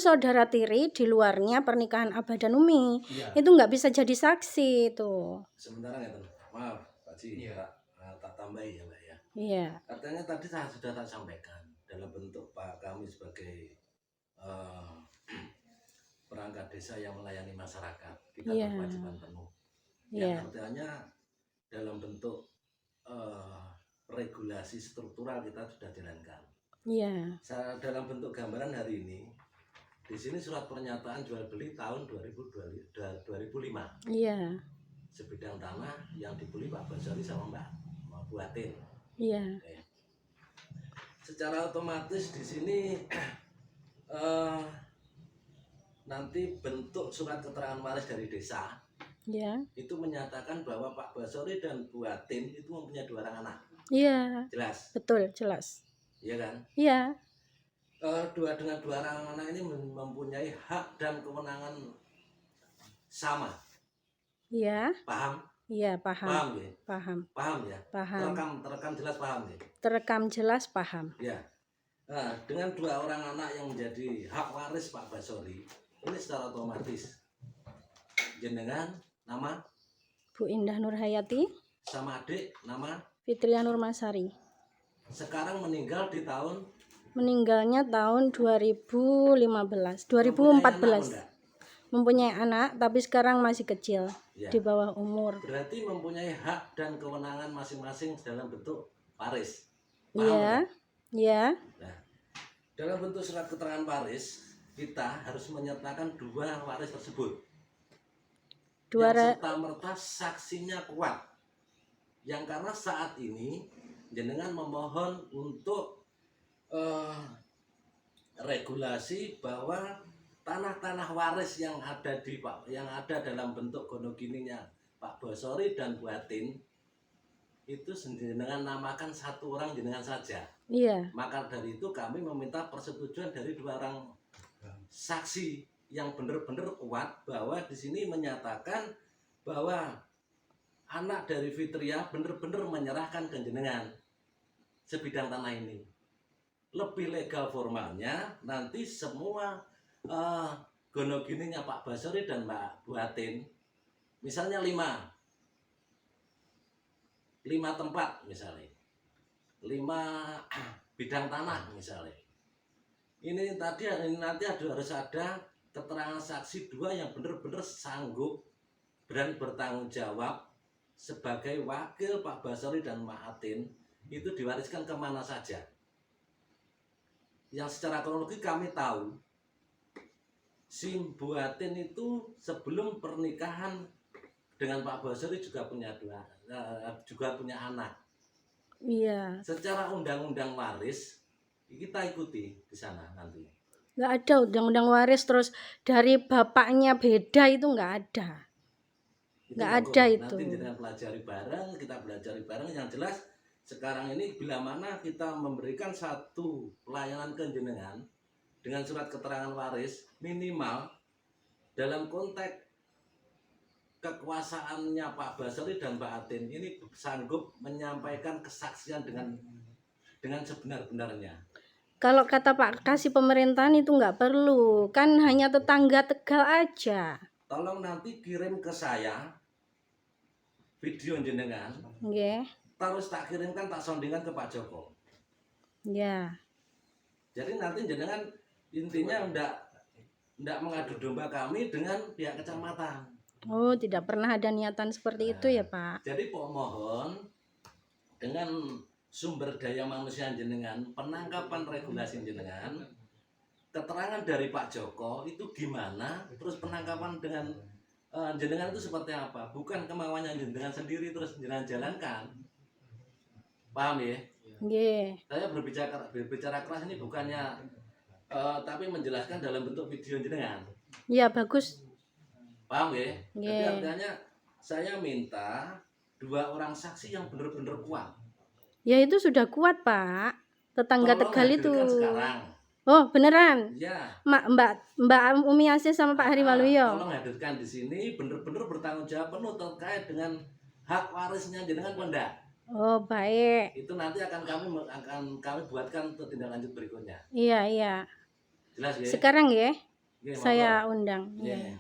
saudara tiri, di luarnya pernikahan Abah dan Umi. Iya. Itu nggak bisa jadi saksi itu. Sementara nggak maaf Pak Ji, Iya. tak tambahi ya Mbak ya. Iya. Katanya tadi sudah tak sampaikan dalam bentuk Pak kami sebagai perangkat desa yang melayani masyarakat, kita Iya. berkewajiban penuh. Iya. Yang artinya dalam bentuk regulasi struktural kita sudah jalankan. Iya. Dalam bentuk gambaran hari ini, di sini surat pernyataan jual beli tahun 2005. Iya. Sebidang tanah yang dibeli Pak Basari sama Mbak Buatin. Iya. Oke. Secara otomatis di sini nanti bentuk surat keterangan waris dari desa Iya. itu menyatakan bahwa Pak Basori dan Buatin itu mempunyai 2 orang anak. Iya. Jelas, Betul, jelas. iya kan? Iya. Dengan 2 orang anak ini mempunyai hak dan kewenangan sama. Iya. Paham? Iya, paham. Paham ya? Paham ya? Paham. Terekam jelas paham ya? Terekam jelas paham. Ya. Nah, dengan 2 orang anak yang menjadi hak waris Pak Basori, ini secara otomatis jenengan nama Bu Indah Nurhayati, sama adik nama Fitria Nurmasari. sekarang meninggal di tahun Meninggalnya tahun 2015, mempunyai 2014. anak enggak? Mempunyai anak tapi sekarang masih kecil, Ya. di bawah umur. Berarti mempunyai hak dan kewenangan masing-masing dalam bentuk waris. Paham Iya. enggak? Iya. Nah, dalam bentuk surat keterangan waris kita harus menyertakan 2 waris tersebut. Yang serta-merta saksinya kuat. Yang karena saat ini jenengan memohon untuk regulasi bahwa tanah-tanah waris yang ada dalam bentuk gonogininya Pak Basori dan Buatin itu jenengan namakan 1 orang jenengan saja. Iya. Maka dari itu kami meminta persetujuan dari 2 orang saksi yang benar-benar kuat bahwa di sini menyatakan bahwa anak dari Fitria benar-benar menyerahkan ke jenengan sebidang tanah ini. Lebih legal formalnya nanti semua gonogininya Pak Basori dan Mbak Buatin, misalnya 5 tempat misalnya, 5 bidang tanah misalnya. Ini nanti harus ada keterangan saksi 2 yang benar-benar sanggup berani bertanggung jawab sebagai wakil Pak Basori dan Mbak Atin, itu diwariskan kemana saja. Yang secara kronologi kami tahu si Buatin itu sebelum pernikahan dengan Pak Basori juga punya anak. Iya. Secara undang-undang waris kita ikuti di sana nanti. Nggak ada undang-undang waris terus dari bapaknya beda, itu nggak ada. Nggak ada itu. Nanti dengan pelajari bareng, kita pelajari bareng. Yang jelas sekarang ini bila mana kita memberikan satu pelayanan ke jenengan dengan surat keterangan waris, minimal dalam konteks kekuasaannya Pak Basori dan Mbak Atin ini sanggup menyampaikan kesaksian dengan sebenar-benarnya. Kalau kata Pak Kasih pemerintahan itu nggak perlu, kan hanya tetangga Tegal aja. Tolong nanti kirim ke saya video jenengan, Nggih. terus tak kirimkan, tak soundingkan ke Pak Joko. Ya. Jadi nanti jenengan intinya ndak mengadu domba kami dengan pihak kecamatan. Oh, tidak pernah ada niatan seperti itu ya, Pak. Jadi mohon dengan sumber daya manusia jenengan, penangkapan regulasi jenengan, keterangan dari Pak Joko itu gimana, terus penangkapan dengan jenengan itu seperti apa? Bukan kemauannya jenengan sendiri terus jenengan jalankan. Paham ya? Nggih. Saya berbicara keras ini bukannya tapi menjelaskan dalam bentuk video jenengan. Ya bagus. Paham ya? Jadi Nggih. artinya saya minta 2 orang saksi yang benar-benar kuat. Ya itu sudah kuat, Pak. Tetangga Tolong Tegal itu. hadirkan sekarang. Oh, beneran. Ya. Mbak Umi Asis sama Pak Hari Waluyo. Tolong hadirkan di sini benar-benar bertanggung jawab penuh terkait dengan hak warisnya jenengan apa enggak? Oh, baik. Itu nanti akan kami buatkan untuk tindak lanjut berikutnya. Iya, iya. Jelas ya? Sekarang ya, Oke, saya undang. Iya. Iya.